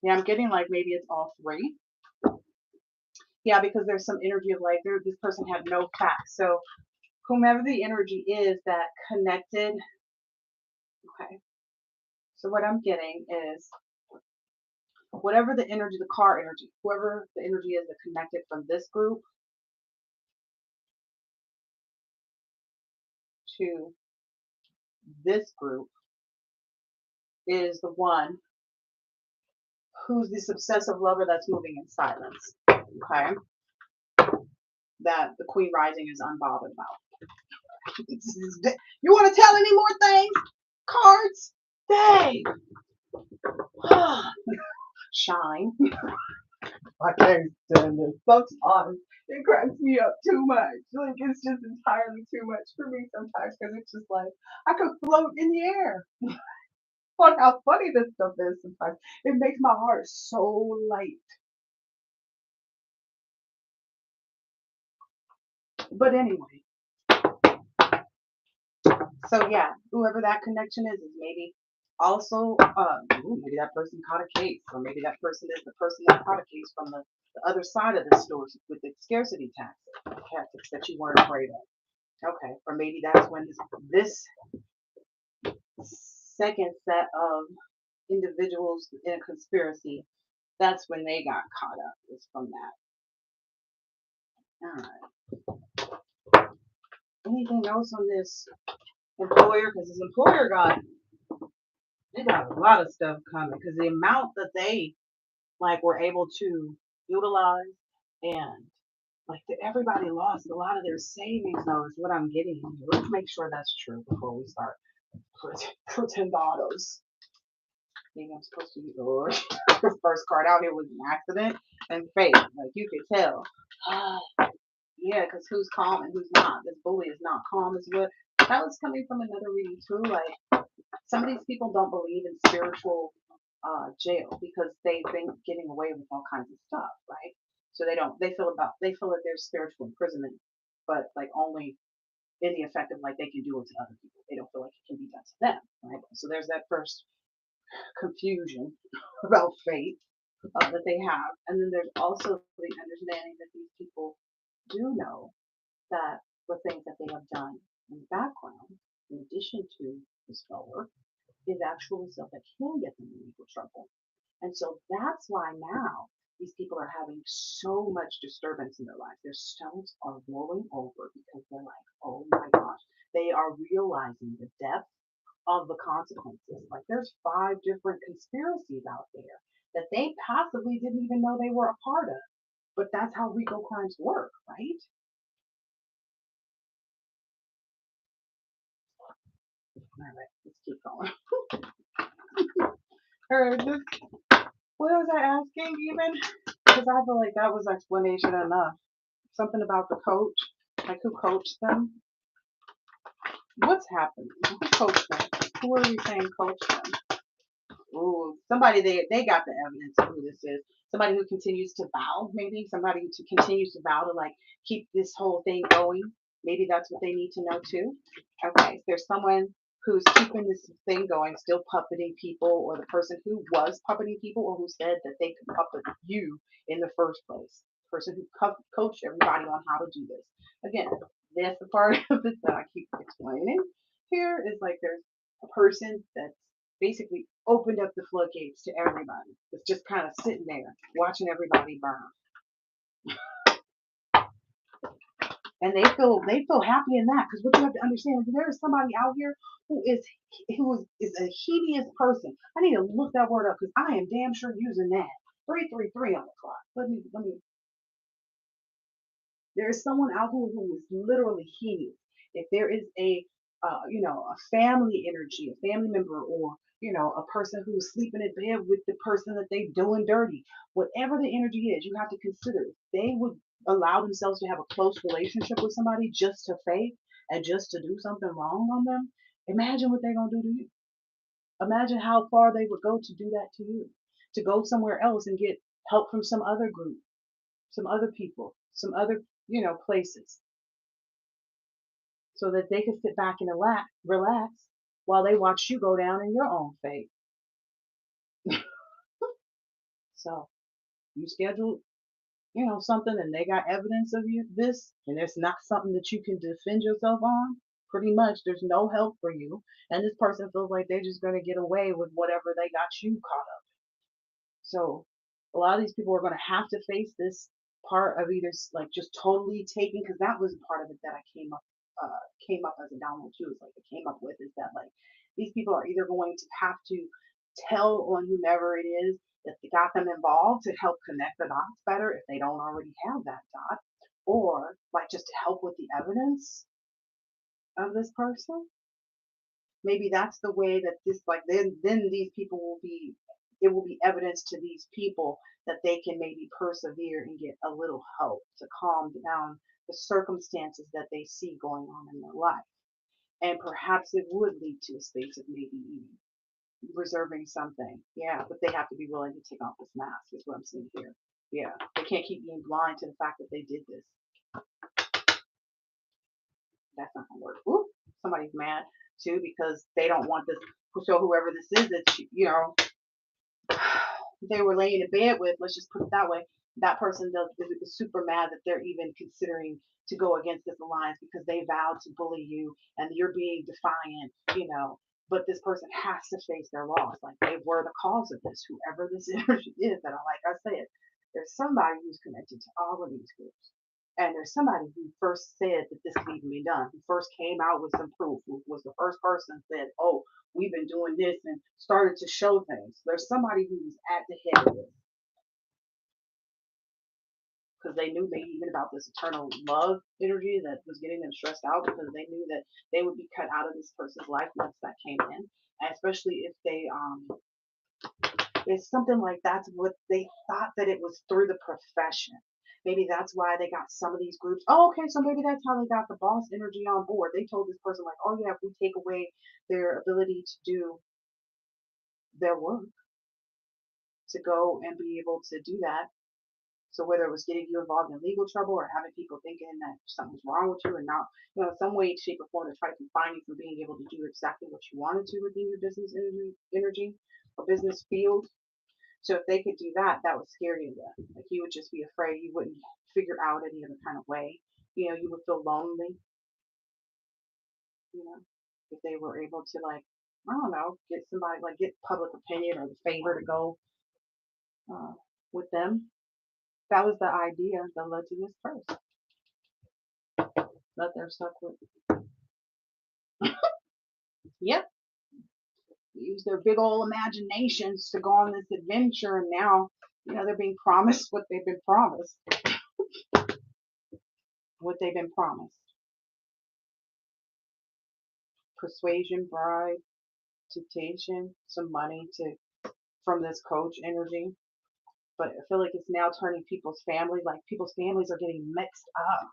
S1: Yeah, I'm getting like maybe it's all three. Yeah, because there's some energy of like this person had no facts. So whomever the energy is that connected. Okay. So what I'm getting is whatever the energy, the car energy, whoever the energy is that connected from this group to this group is the one who's this obsessive lover that's moving in silence. Okay. That the Queen Rising is unbothered about. You want to tell any more things? Cards? Dang. Shine. I can't stand this. Sometimes it cracks me up too much. Like it's just entirely too much for me sometimes because it's just like I could float in the air. Look how funny this stuff is sometimes. It makes my heart so light. But anyway, so yeah, whoever that connection is maybe also maybe that person caught a case, or maybe that person is the person that caught a case from the other side of the store with the scarcity tactics that you weren't afraid of. Okay, or maybe that's when this second set of individuals in a conspiracy, that's when they got caught up. Is from that. All right. Anything else on this employer? Because this employer they got a lot of stuff coming. Because the amount that they like were able to utilize and like everybody lost a lot of their savings. Though is what I'm getting. Let's make sure that's true before we start pretendados. Maybe I'm supposed to use the first card out here was an accident and fate. Like you could tell. Yeah, because who's calm and who's not. This bully is not calm is what that was coming from another reading too. Like some of these people don't believe in spiritual jail because they've been getting away with all kinds of stuff, right? So they feel that there's spiritual imprisonment, but like only in the effect of like they can do it to other people. They don't feel like it can be done to them, right? So there's that first confusion about fate that they have. And then there's also the understanding that these people do know that the things that they have done in the background, in addition to the spell work, is actually stuff that can get them in legal trouble. And so that's why now these people are having so much disturbance in their life. Their stomachs are rolling over because they're like, oh my gosh, they are realizing the depth of the consequences. Like there's 5 different conspiracies out there that they possibly didn't even know they were a part of. But that's how legal crimes work, right? All right, let's keep going. All right, what was I asking even? Because I feel like that was explanation enough. Something about the coach, like who coached them. What's happening? Who coached them? Who are we saying coached them? Ooh, somebody they got the evidence of who this is. Somebody who continues to vow, maybe somebody who continues to vow to like keep this whole thing going. Maybe that's what they need to know too. Okay, there's someone who's keeping this thing going, still puppeting people, or the person who was puppeting people, or who said that they could puppet you in the first place. Person who coached everybody on how to do this. Again, that's the part of it that I keep explaining here is like there's a person that's basically opened up the floodgates to everybody. It's just kind of sitting there watching everybody burn. And they feel happy in that because what you have to understand is there is somebody out here who is a hideous person. I need to look that word up because I am damn sure using that. 333 on the clock. Let me there is someone out who is literally hideous. If there is a family energy, a family member, or a person who's sleeping in bed with the person that they doing dirty, whatever the energy is, you have to consider if they would allow themselves to have a close relationship with somebody just to fake and just to do something wrong on them. Imagine what they're gonna do to you. Imagine how far they would go to do that to you. To go somewhere else and get help from some other group, some other people, some other places so that they can sit back and relax while they watch you go down in your own fate. So you schedule, something and they got evidence of this, and it's not something that you can defend yourself on. Pretty much, there's no help for you, and this person feels like they're just going to get away with whatever they got you caught up. So a lot of these people are going to have to face this part of either like just totally taking, because that was part of it that I came up as a download too. Is like I came up with is that like these people are either going to have to tell on whomever it is that got them involved to help connect the dots better if they don't already have that dot, or like just to help with the evidence of this person. Maybe that's the way that this like then these people will be it will be evidence to these people that they can maybe persevere and get a little help to calm down the circumstances that they see going on in their life. And perhaps it would lead to a space of maybe reserving something. Yeah, but they have to be willing to take off this mask, is what I'm seeing here. Yeah, they can't keep being blind to the fact that they did this. That's not gonna work. Ooh, somebody's mad too because they don't want this. So whoever this is that they were laying in bed with, let's just put it that way, that person is super mad that they're even considering to go against this alliance because they vowed to bully you and you're being defiant. But this person has to face their loss. Like they were the cause of this, whoever this energy is that like I said, there's somebody who's connected to all of these groups. And there's somebody who first said that this can even be done, who first came out with some proof, who was the first person said, oh, we've been doing this and started to show things. There's somebody who's at the head of this because they knew maybe even about this eternal love energy that was getting them stressed out because they knew that they would be cut out of this person's life once that came in. And especially if they it's something like that's what they thought that it was through the profession. Maybe that's why they got some of these groups. Oh, okay, so maybe that's how they got the boss energy on board. They told this person like, oh yeah, if we take away their ability to do their work, to go and be able to do that. So whether it was getting you involved in legal trouble or having people thinking that something's wrong with you and not, some way, shape, or form to try to confine you from being able to do exactly what you wanted to within your business energy or business field. So if they could do that, that would scare you. Like you would just be afraid. You wouldn't figure out any other kind of way. You would feel lonely. If they were able to like, I don't know, get somebody like get public opinion or the favor to go uh, with them. That was the idea that led to this first. That they're stuck with. Yep. Use their big old imaginations to go on this adventure, and now they're being promised what they've been promised. What they've been promised. Persuasion, bribe, temptation, some money from this coach energy. But I feel like it's now turning people's family, like people's families are getting mixed up.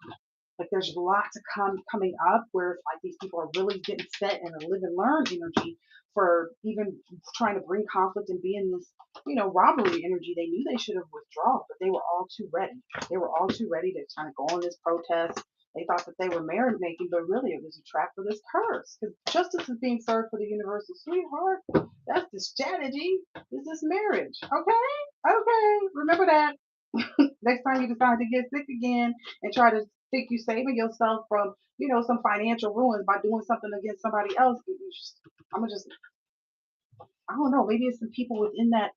S1: Like there's lots of coming up where it's like these people are really getting set in a live and learn energy for even trying to bring conflict and be in this, robbery energy. They knew they should have withdrawn, but they were all too ready. They were all too ready to kind of go on this protest. They thought that they were merit making, but really it was a trap for this curse. Because justice is being served for the universal sweetheart. That's the strategy. Is this marriage? Okay, okay. Remember that. Next time you decide to get sick again and try to think you saving yourself from, some financial ruins by doing something against somebody else, I'm gonna just, I don't know, maybe it's some people within that.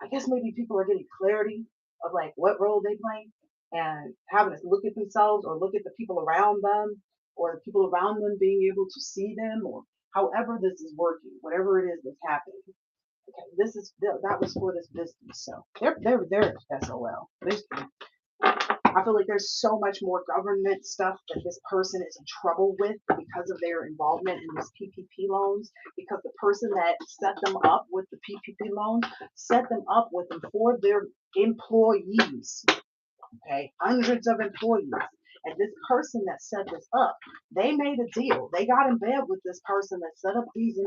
S1: I guess maybe people are getting clarity of like what role they play and having to look at themselves or look at the people around them or the people around them being able to see them or however this is working, whatever it is that's happening. Okay, that was for this business, so they're SOL. I feel like there's so much more government stuff that this person is in trouble with because of their involvement in these PPP loans. Because the person that set them up with the PPP loan set them up with them for their employees. Okay, hundreds of employees. And this person that set this up, they made a deal. They got in bed with this person that set up these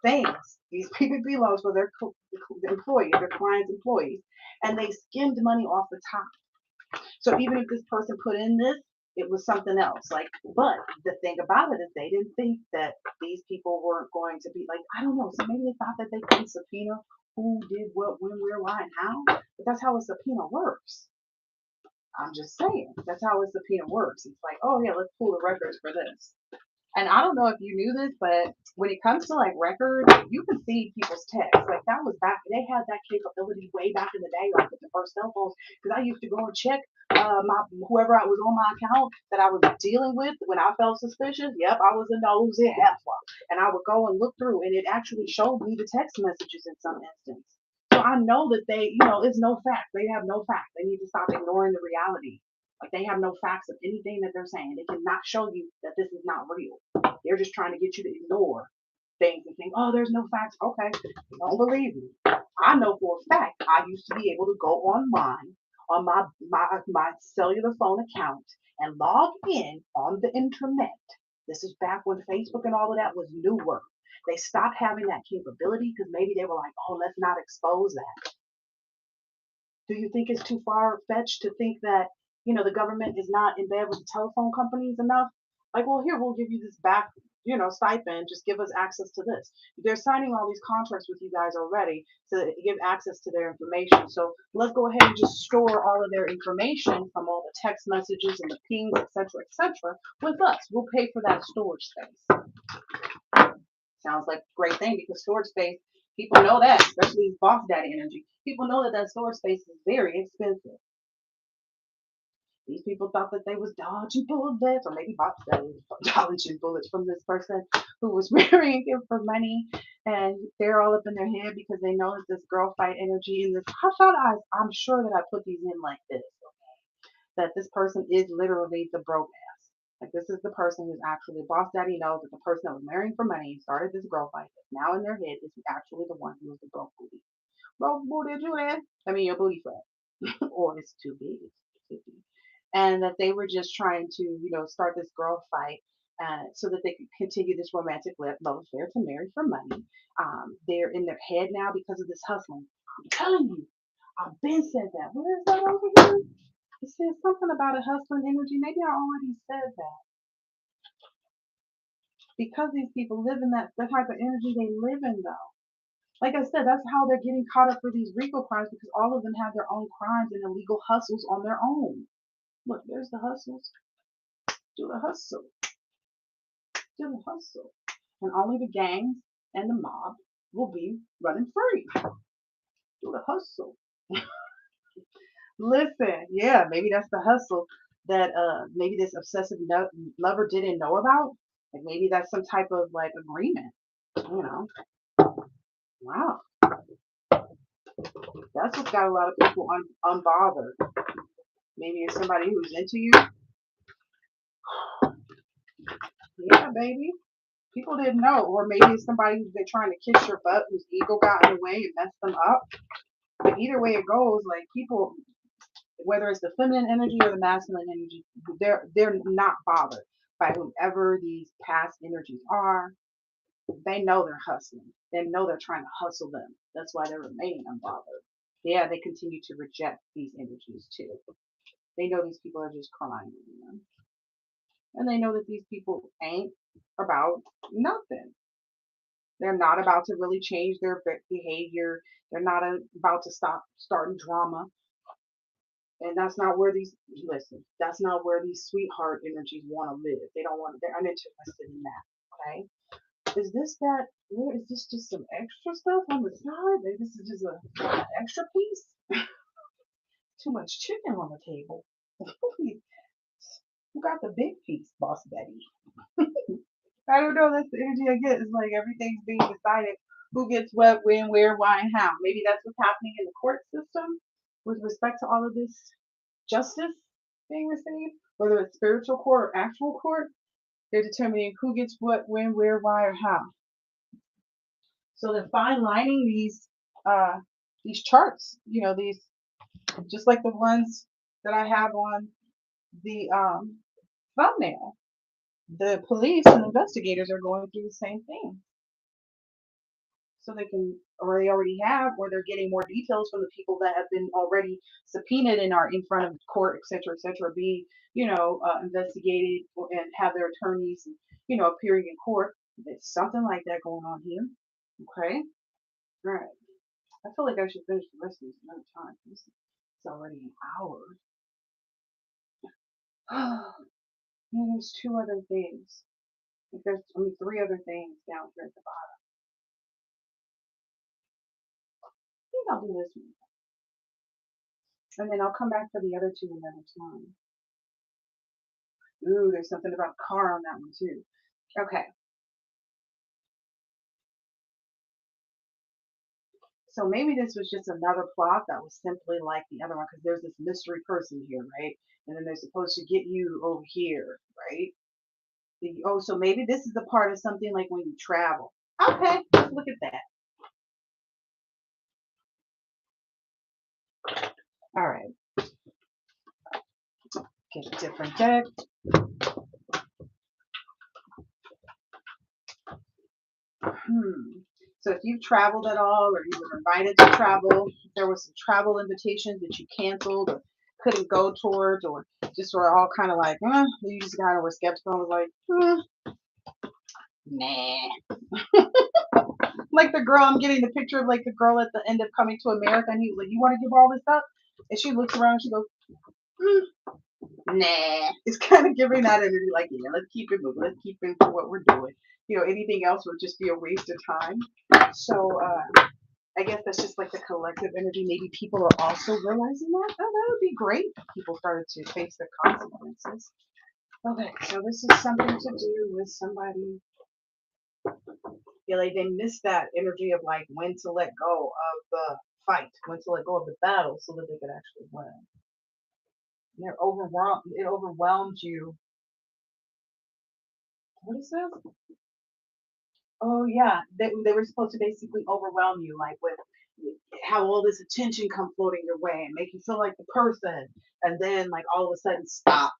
S1: things, these PPP loans for their employees, their clients' employees, and they skimmed money off the top. So even if this person put in this, it was something else. Like, but the thing about it is they didn't think that these people were going to be like, I don't know. So maybe they thought that they could subpoena who did what, when, where, why, and how. But that's how a subpoena works. I'm just saying. That's how a subpoena works. It's like, oh yeah, let's pull the records for this. And I don't know if you knew this, but when it comes to like records, you can see people's texts. Like that was back, they had that capability way back in the day, like with the first cell phones. Because I used to go and check my whoever I was on my account that I was dealing with when I felt suspicious. Yep, I was a nosy heifer, and I would go and look through, and it actually showed me the text messages in some instance. So I know that they, it's no fact. They have no fact. They need to stop ignoring the reality. Like they have no facts of anything that they're saying. They cannot show you that this is not real. They're just trying to get you to ignore things and think, oh, there's no facts. Okay, don't believe me. I know for a fact I used to be able to go online on my cellular phone account and log in on the internet. This is back when Facebook and all of that was newer. They stopped having that capability because maybe they were like, oh, let's not expose that. Do you think it's too far fetched to think that, the government is not in bed with the telephone companies enough? Like, well, here, we'll give you this back, stipend. Just give us access to this. They're signing all these contracts with you guys already to give access to their information. So let's go ahead and just store all of their information from all the text messages and the pings, etc., with us. We'll pay for that storage space. Sounds like a great thing because storage space, people know that, especially boss daddy energy. People know that storage space is very expensive. These people thought that they was dodging bullets, or maybe boss daddy was dodging bullets from this person who was marrying him for money, and they're all up in their head because they know that this girl fight energy and this. I'm sure that I put these in like this, that this person is literally the broke ass. Like this is the person who's actually boss daddy knows that the person that was marrying for money started this girl fight that's now in their head is actually the one who is the broke booty. Broke booty Julian. I mean your booty fat. Or it's too big. It's too big. And that they were just trying to, start this girl fight so that they could continue this romantic love affair to marry for money. They're in their head now because of this hustling. I'm telling you, I've been said that. Where is that over here? It says something about a hustling energy. Maybe I already said that. Because these people live in the type of energy they live in, though. Like I said, that's how they're getting caught up for these RICO crimes because all of them have their own crimes and illegal hustles on their own. Look, there's the hustles. Do the hustle. Do the hustle. And only the gangs and the mob will be running free. Do the hustle. Listen, yeah, maybe that's the hustle that maybe this obsessive lover didn't know about. Like maybe that's some type of like agreement. You know. Wow. That's what's got a lot of people unbothered. Maybe it's somebody who's into you. Yeah, baby. People didn't know. Or maybe it's somebody who's been trying to kiss your butt, whose ego got in the way and messed them up. But either way it goes, like people, whether it's the feminine energy or the masculine energy, they're not bothered by whoever these past energies are. They know they're hustling. They know they're trying to hustle them. That's why they're remaining unbothered. Yeah, they continue to reject these energies too. They know these people are just crying on them. And they know that these people ain't about nothing. They're not about to really change their behavior. They're not about to stop starting drama. And that's not where these, listen, that's not where these sweetheart energies want to live. They don't want to, they're uninterested in that. Okay. Is this that, where is this just some extra stuff on the side? Maybe this is just an extra piece? Too much chicken on the table. Who got the big piece, Boss Betty? I don't know. That's the energy I get. It's like everything's being decided. Who gets what, when, where, why, and how. Maybe that's what's happening in the court system with respect to all of this justice being received, whether it's spiritual court or actual court. They're determining who gets what, when, where, why, or how. So they're fine lining these charts. You know, these just like the ones that I have on the thumbnail. The police and investigators are going through the same thing. So they can, or they already have, or they're getting more details from the people that have been already subpoenaed and are in front of court, et cetera, being, investigated and have their attorneys, appearing in court. There's something like that going on here. Okay. All right. I feel like I should finish the rest of this another time. It's already an hour. There's two other things. There's three other things down here at the bottom. I think I'll do this one. And then I'll come back for the other two another time. Ooh, there's something about car on that one too. Okay. So maybe this was just another plot that was simply like the other one, because there's this mystery person here, right? And then they're supposed to get you over here, right? Oh, so maybe this is the part of something like when you travel. Okay, let's look at that. All right. Get a different deck. So if you've traveled at all, or you were invited to travel, if there was some travel invitations that you canceled or couldn't go towards, or just were all kind of like, you just kind of were skeptical and was like, nah. Like the girl, I'm getting the picture of like the girl at the end of Coming to America, and he was like, you want to give all this up? And she looks around and she goes, nah. It's kind of giving that energy like, yeah, let's keep it moving. Let's keep into what we're doing. Anything else would just be a waste of time. So I guess that's just like the collective energy. Maybe people are also realizing that. Oh, that would be great if people started to face the consequences. Okay, so this is something to do with somebody. Yeah, like they missed that energy of like when to let go of the fight, when to let go of the battle so that they could actually win. They're overwhelmed. It overwhelmed you. What is this? Oh yeah, they were supposed to basically overwhelm you, like with how all this attention come floating your way and make you feel like the person, and then like all of a sudden stop.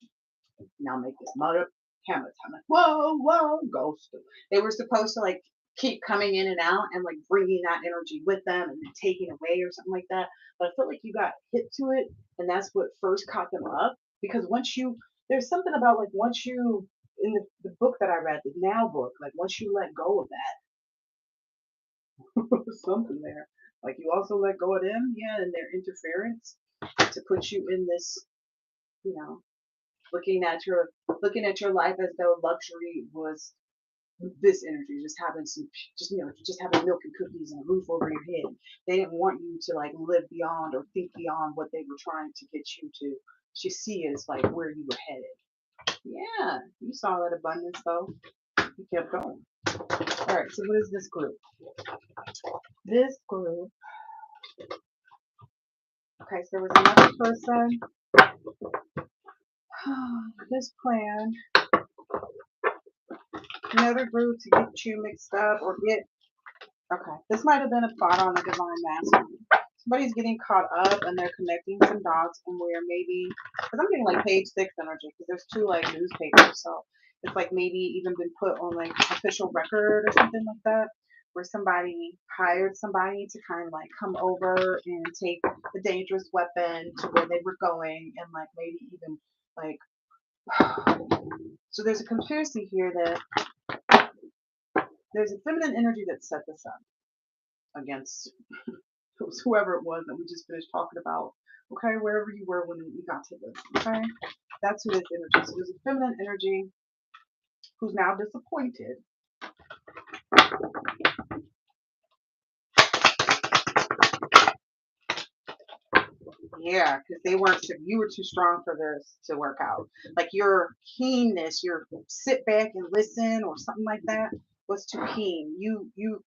S1: Now make this mother hammer time. Like, whoa, ghost. They were supposed to like keep coming in and out and like bringing that energy with them and then taking away or something like that. But I feel like you got hit to it, and that's what first caught them up. Because there's something about like once you in the book that I read, the Now book, like once you let go of that, something there. Like you also let go of them, yeah, and their interference to put you in this, you know, looking at your life as though luxury was this energy, just having just having milk and cookies and a roof over your head. They didn't want you to like live beyond or think beyond what they were trying to get you to see as like where you were headed. Yeah, you saw that abundance though. You kept going. All right, so what is this group? This group. Okay, so there was another person. This plan. Another group to get you mixed up or get. Okay, this might have been a plot on the divine masculine. Somebody's getting caught up and they're connecting some dots and where maybe, because I'm getting like page 6 energy because there's 2 like newspapers, so it's like maybe even been put on like official record or something like that, where somebody hired somebody to kind of like come over and take the dangerous weapon to where they were going and like maybe even like, so there's a conspiracy here that there's a feminine energy that set this up against whoever it was that we just finished talking about. Okay, wherever you were when we got to this. Okay, that's who this energy. So there's a feminine energy who's now disappointed. Yeah, because they weren't. You were too strong for this to work out. Like your keenness, your sit back and listen, or something like that, was too keen. You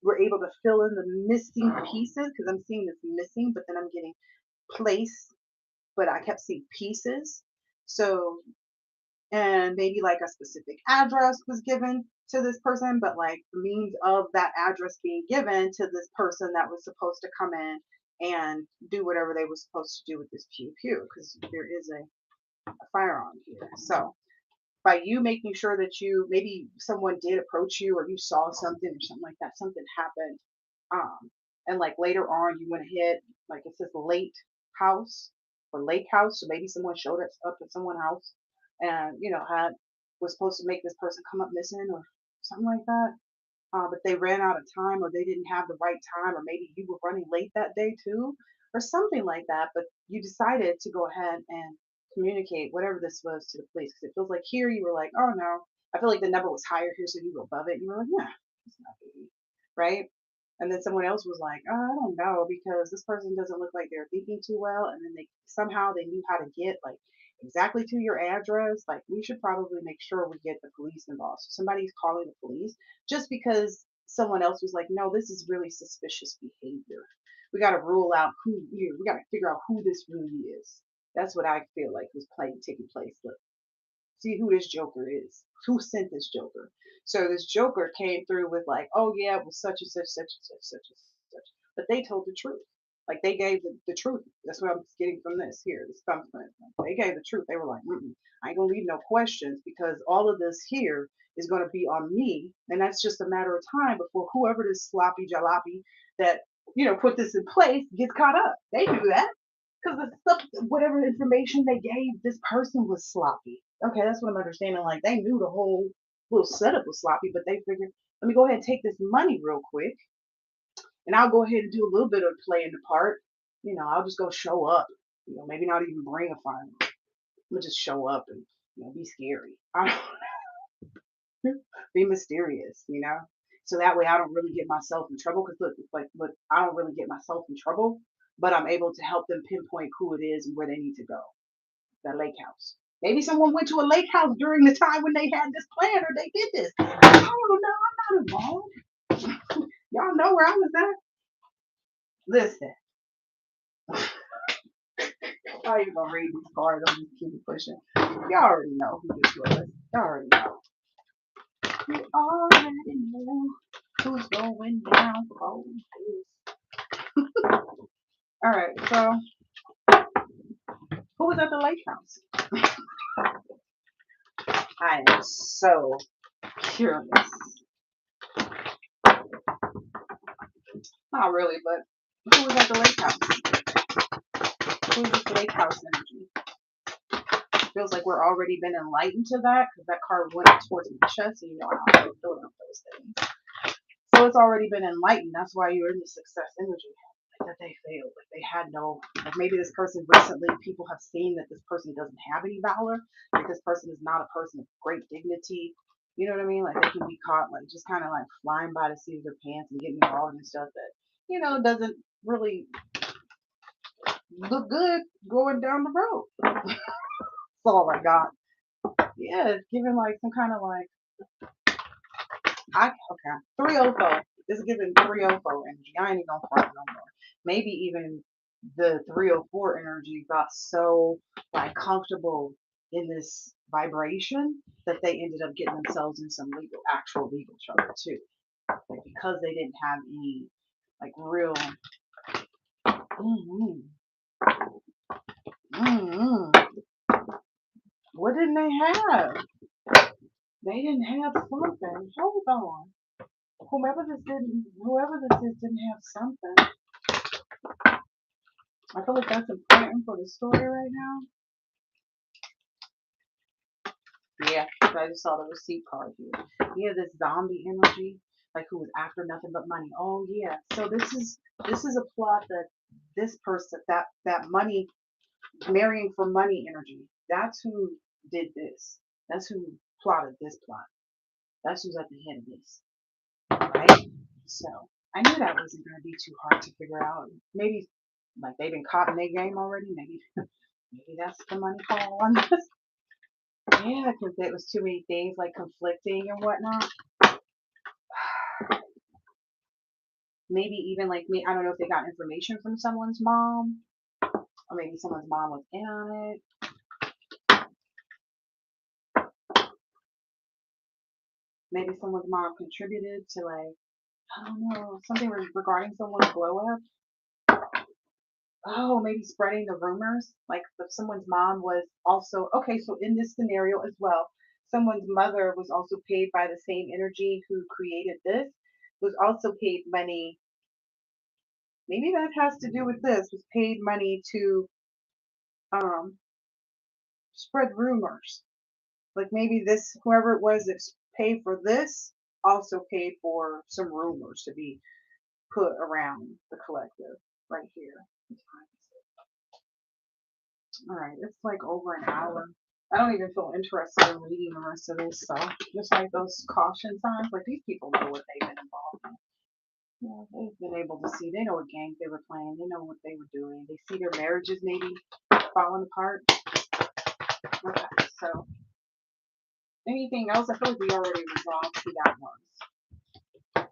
S1: were able to fill in the missing pieces because I'm seeing this missing, but then I'm getting place, but I kept seeing pieces. So and maybe like a specific address was given to this person, but like the means of that address being given to this person that was supposed to come in and do whatever they were supposed to do with this pew pew because there is a firearm here. So by you making sure that you maybe someone did approach you or you saw something or something like that, something happened, and like later on you went ahead, like it says late house or lake house, so maybe someone showed up at someone's house and had was supposed to make this person come up missing or something like that, but they ran out of time or they didn't have the right time or maybe you were running late that day too or something like that, but you decided to go ahead and communicate whatever this was to the police because it feels like here you were like, oh no, I feel like the number was higher here, so you were above it and you were like, yeah, it's not baby, right? And then someone else was like, oh, I don't know because this person doesn't look like they're thinking too well, and then they somehow they knew how to get like exactly to your address. Like we should probably make sure we get the police involved. So somebody's calling the police just because someone else was like, no, this is really suspicious behavior. We got to rule out who here. We got to figure out who this really is. That's what I feel like was taking place. Look, see who this Joker is. Who sent this Joker? So this Joker came through with like, oh yeah, it was such and such, such and such, such and such. But they told the truth. Like they gave the truth. That's what I'm getting from this here. This thumbprint. They gave the truth. They were like, I ain't gonna leave no questions because all of this here is gonna be on me, and that's just a matter of time before whoever this sloppy jalopy that put this in place gets caught up. They knew that because the stuff, whatever information they gave, this person was sloppy. Okay, that's what I'm understanding. Like they knew the whole little setup was sloppy, but they figured, let me go ahead and take this money real quick, and I'll go ahead and do a little bit of playing the part. I'll just go show up. Maybe not even bring a firearm. I'm gonna just show up and be scary. I don't be mysterious. So that way I don't really get myself in trouble. Because look, it's like, look, I don't really get myself in trouble, but I'm able to help them pinpoint who it is and where they need to go. That lake house. Maybe someone went to a lake house during the time when they had this plan or they did this. I don't know. I'm not involved. Y'all know where I was at. Listen, I ain't gonna read these cards. I'm just keep it pushing. Y'all already know who this was. Y'all already know. You already know who's going down for this. All right, so who was at the lake house? I am so curious. Not really, but who was at the lake house? Who's this lake house energy? Feels like we're already been enlightened to that because that card went towards my chest, and how I feel about those things. So it's already been enlightened. That's why you're in the success energy. Like that they failed. Like they had no. Like maybe this person recently, people have seen that this person doesn't have any valor. Like this person is not a person of great dignity. You know what I mean? Like they can be caught like just kind of like flying by the seat of their pants and getting involved in stuff that doesn't really look good going down the road. That's all I got. Yeah, it's giving like some kind of like okay 304. This is giving 304 energy. I ain't even gonna front no more. Maybe even the 304 energy got so like comfortable in this vibration that they ended up getting themselves in some actual legal trouble too. Like because they didn't have any like real Mm-hmm. Mm-hmm. What didn't they have? They didn't have something. Hold on. Whoever this is didn't have something. I feel like that's important for the story right now. Yeah, I just saw the receipt card here. Yeah, this zombie energy, like who was after nothing but money. Oh yeah. So this is a plot that this person that money marrying for money energy. That's who did this. That's who plotted this plot. That's who's at the head of this, right? So I knew that wasn't going to be too hard to figure out. Maybe like they've been caught in their game already. Maybe that's the money call on this. Yeah, because it was too many things like conflicting and whatnot. Maybe even like me, I don't know if they got information from someone's mom, or maybe someone's mom was in on it. Maybe someone's mom contributed to like, I don't know, something regarding someone's glow up. Oh, maybe spreading the rumors. Like if someone's mom was also okay, so in this scenario as well, someone's mother was also paid by the same energy who created this, was also paid money. Maybe that has to do with this, was paid money to um spread rumors. Like maybe this whoever it was that paid for this also paid for some rumors to be put around the collective right here. All right, it's like over an hour. I don't even feel interested in reading the rest of this stuff. Just like those caution signs, like these people know what they've been involved in. Yeah, they've been able to see. They know what games they were playing. They know what they were doing. They see their marriages maybe falling apart. Okay, so anything else? I feel like we already resolved who that was.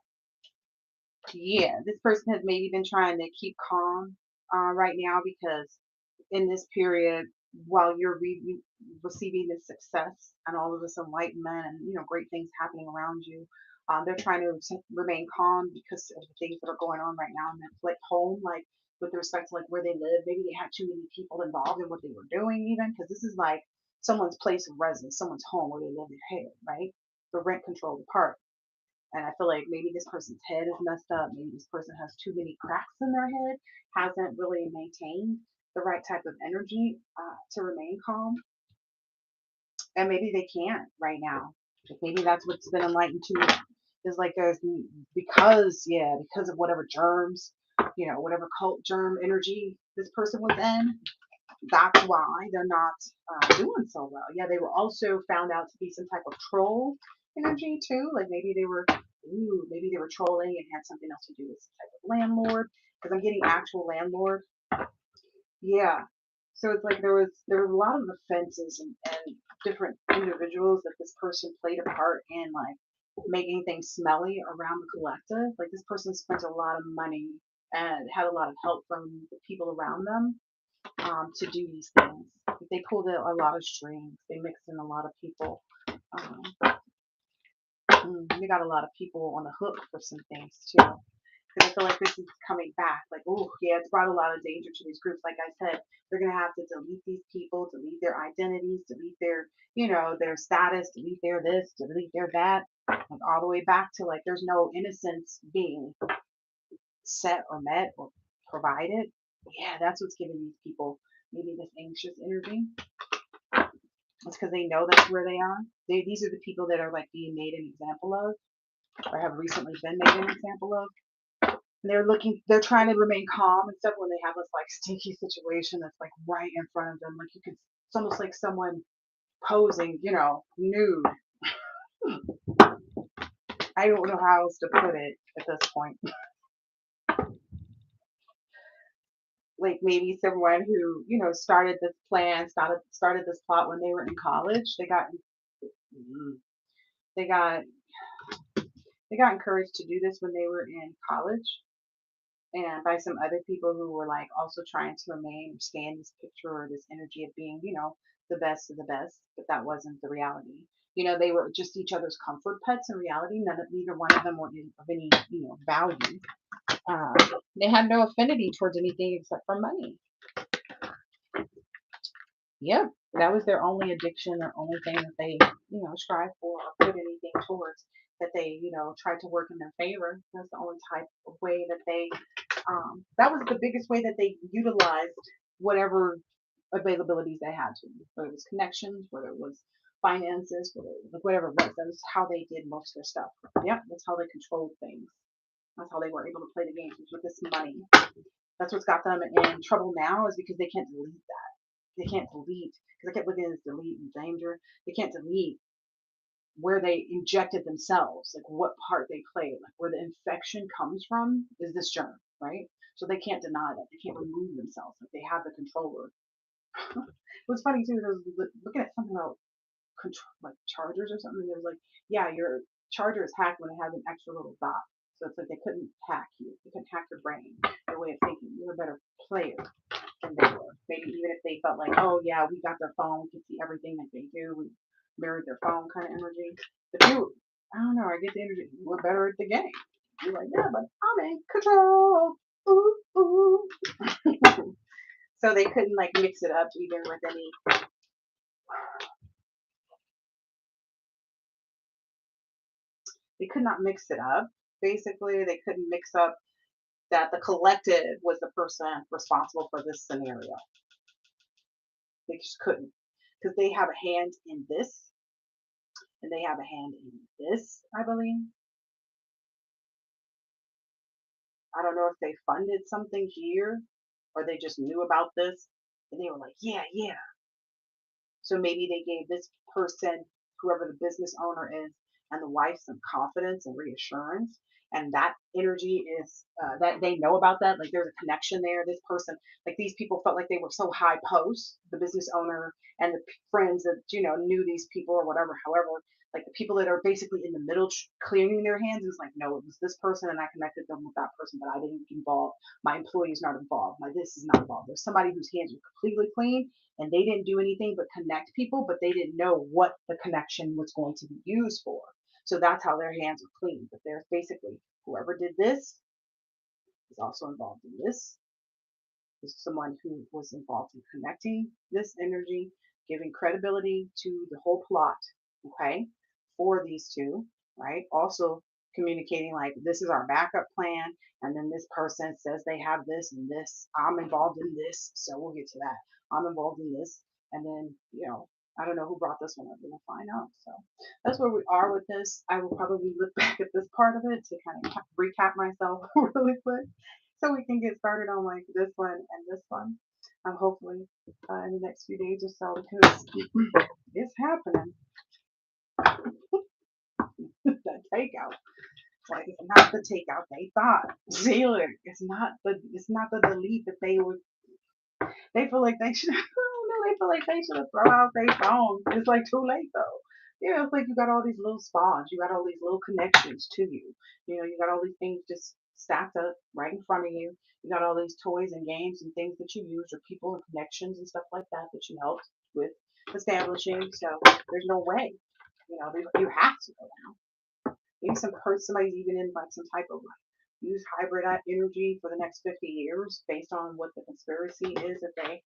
S1: Yeah, this person has maybe been trying to keep calm right now because in this period, while you're receiving this success and all of this enlightenment and great things happening around you, they're trying to remain calm because of the things that are going on right now in their like home, like with respect to like where they live. Maybe they had too many people involved in what they were doing, even because this is like someone's place of residence, someone's home where they live their head, right? The rent controlled part. And I feel like maybe this person's head is messed up. Maybe this person has too many cracks in their head, hasn't really maintained the right type of energy to remain calm. And maybe they can't right now. Like maybe that's what's been enlightened to is like there's because of whatever germs, whatever cult germ energy this person was in, that's why they're not doing so well. Yeah, they were also found out to be some type of troll energy too. Like maybe they were trolling and had something else to do with some type of landlord. Because I'm getting actual landlord. Yeah. So it's like there was a lot of offenses and different individuals that this person played a part in, like making things smelly around the collective. Like this person spent a lot of money and had a lot of help from the people around them to do these things. They pulled out a lot of strings. They mixed in a lot of people. Um, they got a lot of people on the hook for some things too. Because I feel like this is coming back. Like, oh yeah, it's brought a lot of danger to these groups. Like I said, they're gonna have to delete these people, delete their identities, delete their status, delete their this, delete their that, like all the way back to like there's no innocence being set or met or provided. Yeah, that's what's giving these people maybe this anxious energy. It's because they know that's where they are. These are the people that are like being made an example of, or have recently been made an example of. And they're trying to remain calm and stuff when they have this like stinky situation that's like right in front of them. Like it's almost like someone posing, nude. I don't know how else to put it at this point. Like maybe someone who, started this plan, started this plot when they were in college. They got they got encouraged to do this when they were in college and by some other people who were like also trying to remain or stay in this picture or this energy of being, the best of the best, but that wasn't the reality. You know, they were just each other's comfort pets in reality. Neither one of them were of any, value. Uh, they had no affinity towards anything except for money. Yep, that was their only addiction, their only thing that they, strive for or put anything towards that they, tried to work in their favor. That's the only type of way that they, that was the biggest way that they utilized whatever availabilities they had to, whether it was connections, whether it was finances, whatever it was. That was how they did most of their stuff. Yep, that's how they controlled things. That's how they were able to play the games with this money. That's what's got them in trouble now is because they can't delete that. They can't delete, because I kept looking at this delete and danger. They can't delete where they injected themselves, like what part they played, like where the infection comes from is this germ, right? So they can't deny that. They can't remove themselves. Like they have the controller. It was funny too. I was looking at something about control, like chargers or something. It was like, yeah, your charger is hacked when it has an extra little dot. So it's like they couldn't hack you. They couldn't hack your brain, their way of thinking. You're a better player than they were. Maybe even if they felt like, oh yeah, we got their phone, we can see everything that they do. We mirrored their phone kind of energy. But you, I don't know. I get the energy. We're better at the game. You're like, yeah, but I'm in control. Ooh, ooh. So they couldn't like mix it up even with any. They could not mix it up. Basically, they couldn't mix up that the collective was the person responsible for this scenario. They just couldn't because they have a hand in this and they have a hand in this, I believe. I don't know if they funded something here or they just knew about this and they were like, yeah, yeah. So maybe they gave this person, whoever the business owner is, and the wife some confidence and reassurance. And that energy is that they know about that. Like there's a connection there. This person, like these people felt like they were so high post, the business owner and the friends that, knew these people or whatever. However, like the people that are basically in the middle clearing their hands is like, no, it was this person and I connected them with that person, but I didn't get involved. My employee is not involved. My this is not involved. There's somebody whose hands are completely clean and they didn't do anything but connect people, but they didn't know what the connection was going to be used for. So that's how their hands are clean. But there's basically whoever did this is also involved in this. This is someone who was involved in connecting this energy, giving credibility to the whole plot, okay, for these two, right? Also communicating like this is our backup plan, and then this person says they have this and this. I'm involved in this, so we'll get to that. I'm involved in this, and then I don't know who brought this one up, but we'll find out. So that's where we are with this. I will probably look back at this part of it to kind of recap myself really quick so we can get started on like this one and this one. Hopefully in the next few days or so because it's happening. That takeout, like it's not the takeout they thought. Sailor, it's not the delete that they would. They feel like they should. I don't know. They feel like they should have thrown out their phone. It's like too late though. Yeah, it's like you got all these little spawns. You got all these little connections to you. You got all these things just stacked up right in front of you. You got all these toys and games and things that you use or people and connections and stuff like that that you helped with establishing. So there's no way. You have to go down. Maybe somebody's even in like some type of like use hybrid energy for the next 50 years based on what the conspiracy is that they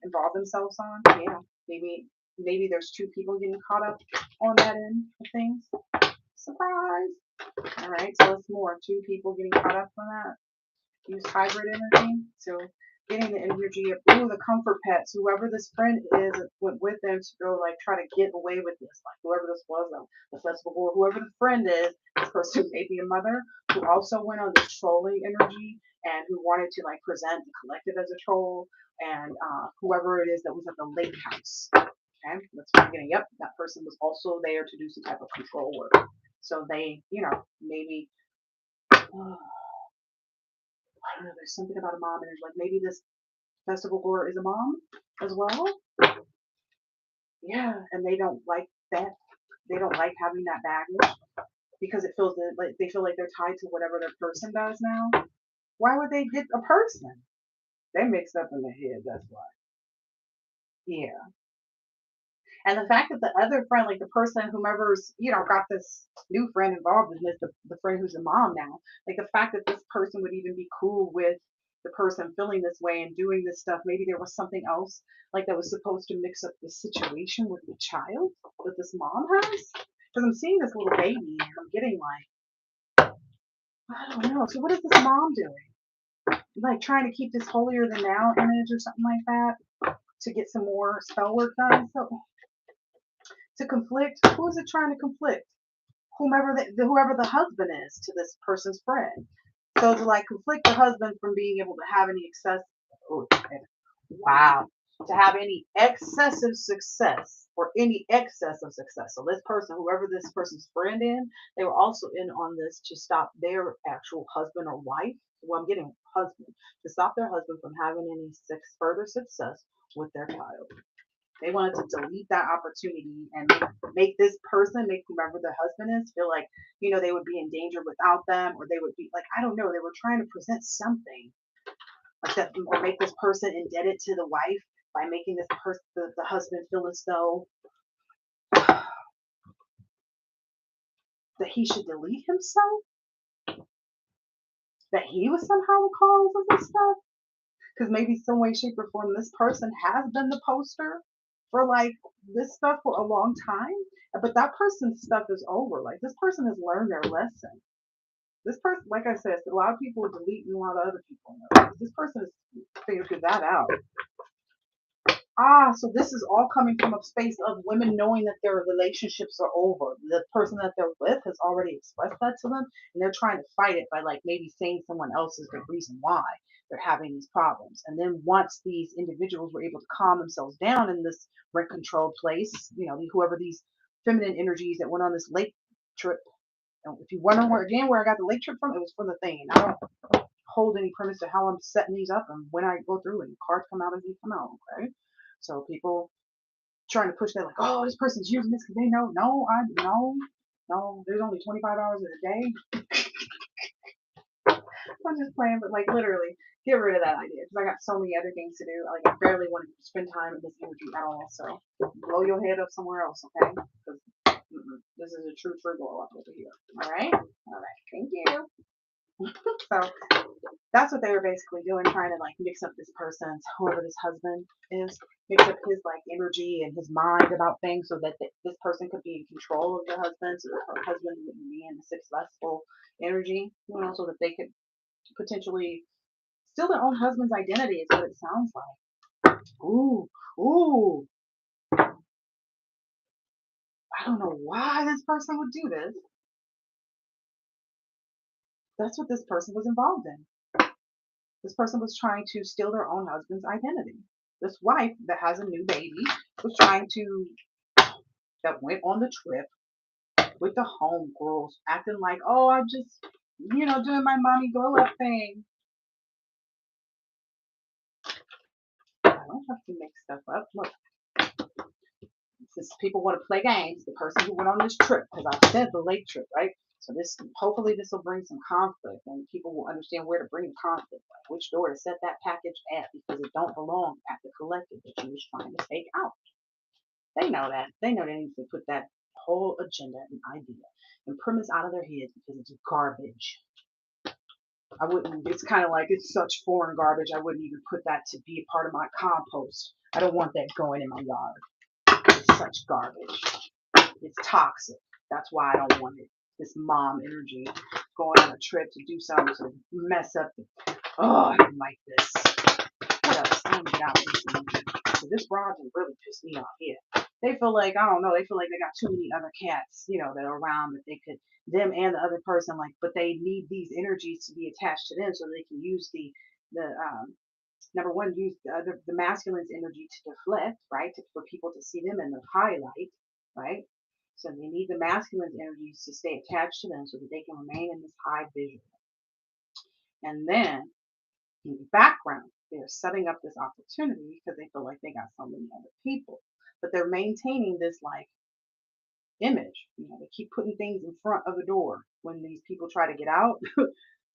S1: involve themselves on. Yeah, maybe there's two people getting caught up on that end of things. Surprise! All right, so it's more two people getting caught up on that. Use hybrid energy. So getting the energy of the comfort pets, whoever this friend is went with them to go like try to get away with this, like whoever this was, the festival or whoever the friend is, this person may be a mother who also went on this trolling energy and who wanted to like present the collective as a troll and whoever it is that was at the lake house. Okay, that's what I'm getting. Yep, that person was also there to do some type of control work. So they, maybe I don't know, there's something about a mom and there's like maybe this festival goer is a mom as well. Yeah, and they don't like that. They don't like having that baggage because it feels like they feel like they're tied to whatever their person does now. Why would they get a person? They mixed up in their head. That's why. Yeah, And the fact that the other friend, like the person, whomever's, got this new friend involved in this, the friend who's a mom now, like the fact that this person would even be cool with the person feeling this way and doing this stuff, maybe there was something else like that was supposed to mix up the situation with the child that this mom has. Because I'm seeing this little baby and I'm getting like, I don't know. So what is this mom doing? Like trying to keep this holier than thou image or something like that to get some more spell work done. So to conflict, who is it trying to conflict? Whoever the husband is to this person's friend. So to like conflict the husband from being able to have any excess, oh, wow, to have any excessive success or any excess of success. So this person, whoever this person's friend in, they were also in on this to stop their actual husband or wife. Well, I'm getting husband to stop their husband from having any further success with their child. They wanted to delete that opportunity and make this person, make whoever the husband is, feel like, they would be in danger without them, or they would be like, I don't know, they were trying to present something like that, or make this person indebted to the wife by making this person, the husband, feel as though that he should delete himself, that he was somehow the cause of this stuff. Because maybe some way, shape, or form, this person has been the poster for like this stuff for a long time. But that person's stuff is over. Like this person has learned their lesson. This person, like I said, a lot of people are deleting a lot of other people. This person has figured that out. So this is all coming from a space of women knowing that their relationships are over. The person that they're with has already expressed that to them, and they're trying to fight it by like maybe saying someone else is the reason why they're having these problems. And then once these individuals were able to calm themselves down in this rent controlled place, whoever these feminine energies that went on this lake trip. And if you wonder where I got the lake trip from, it was from the thing. I don't hold any premise to how I'm setting these up and when I go through and cards come out as they come out. Okay. So people trying to push that like, oh, this person's using this because they know. No. There's only 25 hours in a day. I'm just playing, but like literally, get rid of that idea because I got so many other things to do. Like I barely want to spend time in this energy at all. So blow your head up somewhere else, okay? Because this is a true blow up over here. All right. Thank you. So that's what they were basically doing, trying to like mix up this person's, whoever this husband is, mix up his like energy and his mind about things so that this person could be in control of the husband, so that her husband wouldn't be in the successful energy, so that they could potentially steal their own husband's identity is what it sounds like. Ooh. I don't know why this person would do this. That's what this person was involved in. This person was trying to steal their own husband's identity. This wife that has a new baby was that went on the trip with the homegirls, acting like, oh, I'm just, doing my mommy glow up thing. I don't have to make stuff up. Look, since people want to play games, the person who went on this trip, because I said the lake trip, right? So hopefully this will bring some conflict and people will understand where to bring the conflict, like which door to set that package at, because it don't belong at the collective that you was trying to take out. They know that. They know they need to put that whole agenda and idea and premise out of their heads because it's garbage. I wouldn't, it's kind of like it's such foreign garbage. I wouldn't even put that to be a part of my compost. I don't want that going in my yard. It's such garbage. It's toxic. That's why I don't want it. This mom energy going on a trip to do something to mess up. I didn't like this. What else? I'm gonna get out of this energy. So this Roger really pissed me off here. They feel like, I don't know, they feel like they got too many other cats, that are around that they could, them and the other person, like, but they need these energies to be attached to them so they can use the number one, use the masculine's energy to deflect, right, for people to see them in the highlight, right? So they need the masculine's energies to stay attached to them so that they can remain in this high vision. And then in the background, they're setting up this opportunity because they feel like they got so many other people, but they're maintaining this like image. They keep putting things in front of the door when these people try to get out.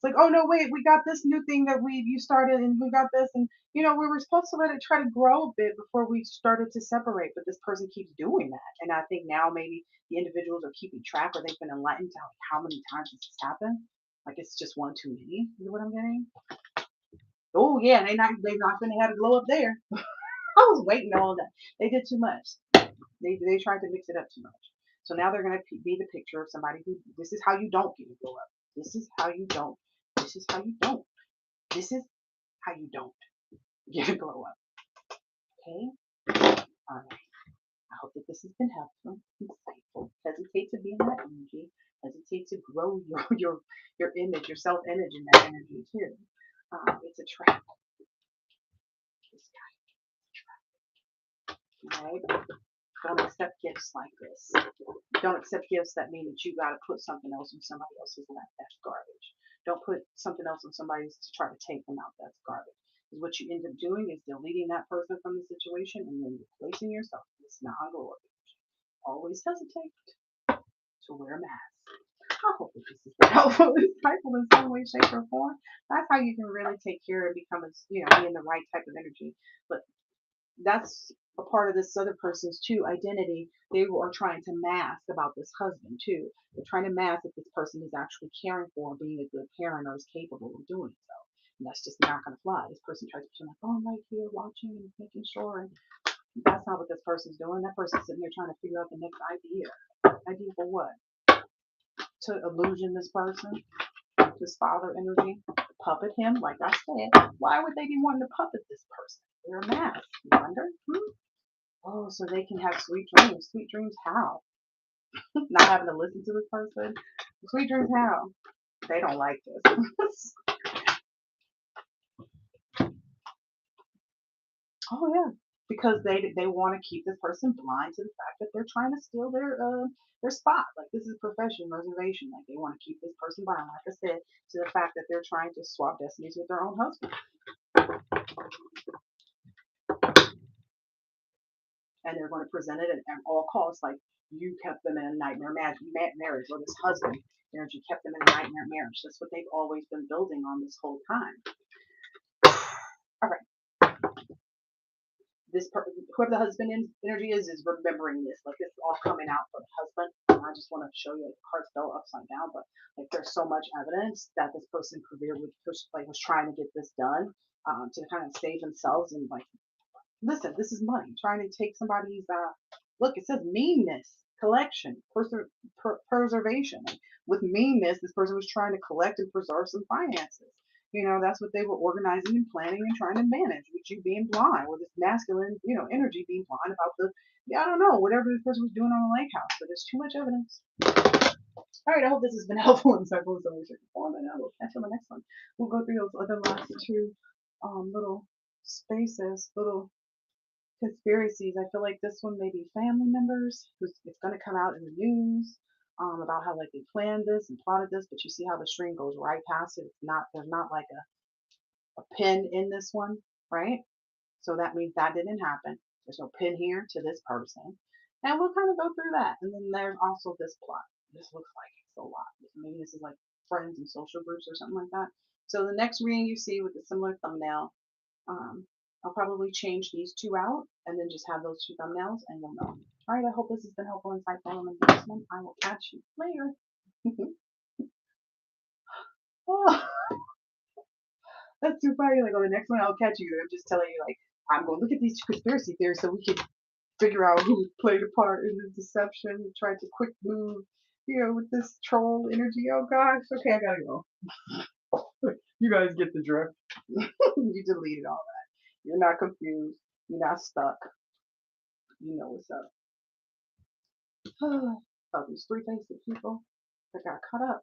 S1: It's like, oh no, wait, we got this new thing that you started, and we got this, and we were supposed to let it try to grow a bit before we started to separate, but this person keeps doing that, and I think now maybe the individuals are keeping track, or they've been enlightened to how many times this has happened. Like it's just one too many. You know what I'm getting? Oh yeah, they're not gonna have to glow up there. I was waiting all that. They did too much. They tried to mix it up too much. So now they're gonna be the picture of somebody who, this is how you don't get a glow up. This is how you don't. This is how you don't. This is how you don't get a glow up. Okay? All right. I hope that this has been helpful, insightful. Hesitate to be in that energy. Hesitate to grow your image, your self image in that energy too. It's a trap. This guy, right? Don't accept gifts like this. Don't accept gifts that mean that you got to put something else in somebody else's lap. That's garbage. Don't put something else in somebody's to try to take them out. That's garbage. Because what you end up doing is deleting that person from the situation and then replacing yourself. It's not glory. Always hesitate to wear a mask. I hope that this is helpful, insightful in some way, shape, or form. That's how you can really take care and become be in the right type of energy. But that's a part of this other person's too identity. They are trying to mask about this husband too. They're trying to mask that this person is actually caring for, being a good parent, or is capable of doing so. And that's just not going to fly. This person tries to pretend like, oh, I'm right here watching and making sure. And that's not what this person's doing. That person's sitting there trying to figure out the next idea. Idea for what? To illusion this person, this father energy, puppet him. Like I said, why would they be wanting to puppet this person? They're a mask. You wonder? Oh, so they can have sweet dreams. Sweet dreams how? Not having to listen to this person. Sweet dreams how? They don't like this. Oh yeah, because they want to keep this person blind to the fact that they're trying to steal their spot. Like this is profession reservation. Like they want to keep this person blind. Like I said, to the fact that they're trying to swap destinies with their own husband, and they're going to present it at all costs. Like you kept them in a nightmare marriage, or this husband energy kept them in a nightmare marriage. That's what they've always been building on this whole time. All right. Whoever the husband energy is remembering this. Like it's all coming out for the husband. And I just want to show you the cards fell upside down, but like there's so much evidence that this person was trying to get this done to kind of save themselves, and like, listen, this is money. Trying to take somebody's look, it says meanness, collection, preservation. With meanness, this person was trying to collect and preserve some finances. That's what they were organizing and planning and trying to manage, with you being blind, with this masculine, energy being blind about I don't know, whatever this person was doing on the lake house, but there's too much evidence. All right, I hope this has been helpful and insightful in some way, shape, or form, and I will catch you on the next one. We'll go through those other last two little spaces, little conspiracies. I feel like this one may be family members who's it's going to come out in the news about how like they planned this and plotted this, but you see how the string goes right past it. It's not There's not like a pin in this one, right? So that means that didn't happen. There's no pin here to this person, and we'll kind of go through that. And then there's also this plot. This looks like it's a lot. Maybe this is like friends and social groups or something like that. So the next reading you see with a similar thumbnail, um, I'll probably change these two out and then just have those two thumbnails, and you'll know. All right, I hope this has been helpful and insightful. On the next one, I will catch you later. Oh, that's too funny. Like on the next one, I'll catch you. I'm just telling you, like, I'm going to look at these conspiracy theories so we can figure out who played a part in the deception, tried to quick move, with this troll energy. Oh gosh. Okay, I gotta go. You guys get the drift. You deleted all that. You're not confused. You're not stuck. You know what's up. Oh, these three faces people that got caught up.